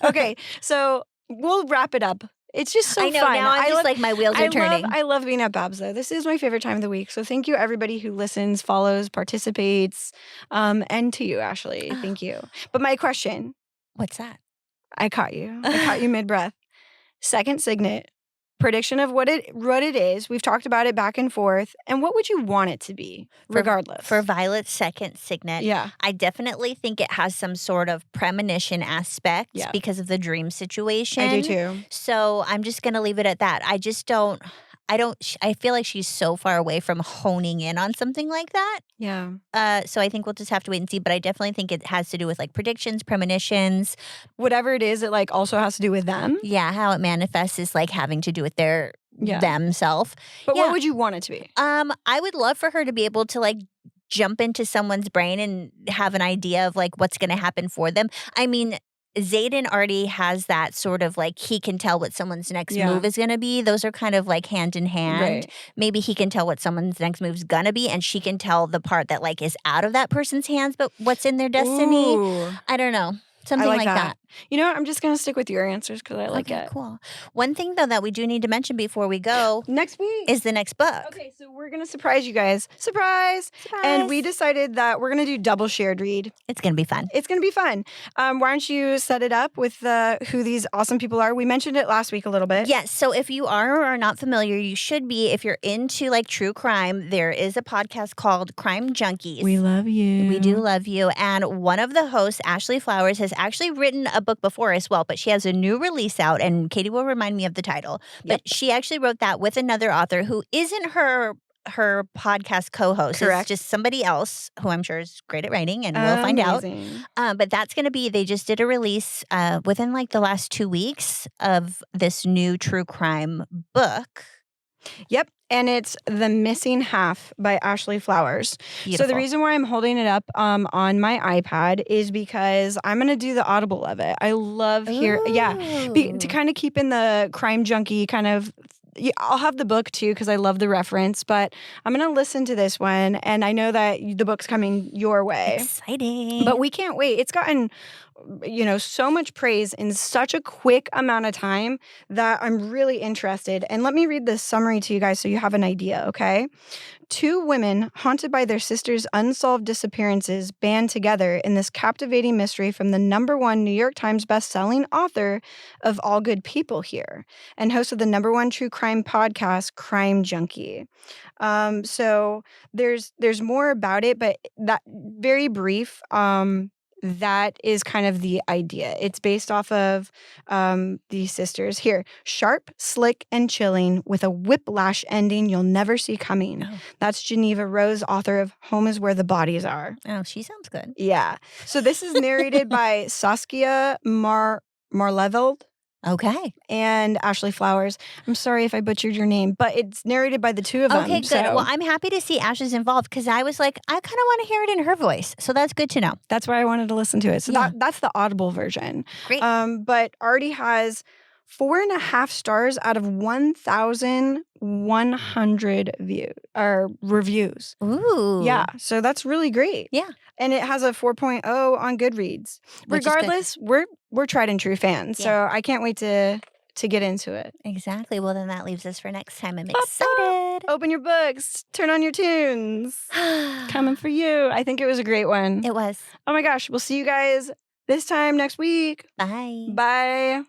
Okay, so we'll wrap it up. It's just so I know, fun. now I'm just like my wheels are turning. I love being at Babs, though. This is my favorite time of the week. So thank you, everybody who listens, follows, participates, and to you, Ashley. Thank you. But my question, What's that? I caught you. I caught you mid-breath. Second signet, prediction of what it is. We've talked about it back and forth. And what would you want it to be, regardless? For Violet's second signet, Yeah. I definitely think it has some sort of premonition aspect because of the dream situation. I do too. So I'm just going to leave it at that. I just don't, I feel like she's so far away from honing in on something like that. Yeah. So I think we'll just have to wait and see. But I definitely think it has to do with like predictions, premonitions. Whatever it is, it like also has to do with them. Yeah, how it manifests is like having to do with their themself. But Yeah. what would you want it to be? I would love for her to be able to like jump into someone's brain and have an idea of like what's going to happen for them. I mean, Zayden already has that sort of like he can tell what someone's next move is going to be. Those are kind of like hand in hand. Right. Maybe he can tell what someone's next move's going to be and she can tell the part that like is out of that person's hands, but what's in their destiny. Ooh. I don't know. Something I like that. You know what? I'm just going to stick with your answers because I like Okay, it. cool. One thing, though, that we do need to mention before we go Next week is the next book. Okay, so we're going to surprise you guys. Surprise! And we decided that we're going to do double shared read. It's going to be fun. It's going to be fun. Why don't you set it up with who these awesome people are? We mentioned it last week a little bit. Yes. So if you are or are not familiar, you should be. If you're into like true crime, there is a podcast called Crime Junkies. We love you. We do love you. And one of the hosts, Ashley Flowers, has actually written a book before as well, but she has a new release out, and Katie will remind me of the title. But she actually wrote that with another author who isn't her podcast co-host. Correct. It's just somebody else who I'm sure is great at writing, and we'll find out. But that's going to be, they just did a release within like the last 2 weeks of this new true crime book. Yep. And it's The Missing Half by Ashley Flowers. Beautiful. So the reason why I'm holding it up on my iPad is because I'm going to do the audible of it. I love to kind of keep in the crime junkie kind of. I'll have the book too because I love the reference, but I'm going to listen to this one, and I know that the book's coming your way. Exciting. But we can't wait. It's gotten so much praise in such a quick amount of time that I'm really interested. And let me read this summary to you guys so you have an idea, okay? 2 women haunted by their sister's unsolved disappearances band together in this captivating mystery from the #1 New York Times bestselling author of All Good People Here and host of the #1 true crime podcast, Crime Junkie. So there's more about it, but that very brief. That is kind of the idea. It's based off of these sisters. Here, sharp, slick, and chilling with a whiplash ending you'll never see coming. Oh. That's Geneva Rose, author of Home is Where the Bodies Are. Oh, she sounds good. Yeah. So this is narrated by Saskia Marleveld. Okay. And Ashley Flowers. I'm sorry if I butchered your name, but it's narrated by the 2 of them. Okay, good. So Well, I'm happy to see Ashley's involved because I was like, I kind of want to hear it in her voice. So that's good to know. that's why I wanted to listen to it. So that's the Audible version. Great. But already has 4.5 stars out of 1,100 reviews. Ooh. Yeah, so that's really great. Yeah. And it has a 4.0 on Goodreads. Which is good. Regardless, we're tried and true fans, so I can't wait to get into it. Exactly. Well, then that leaves us for next time. I'm excited. Open your books, turn on your tunes. Coming for you. I think it was a great one. It was. Oh my gosh, we'll see you guys this time next week. Bye. Bye.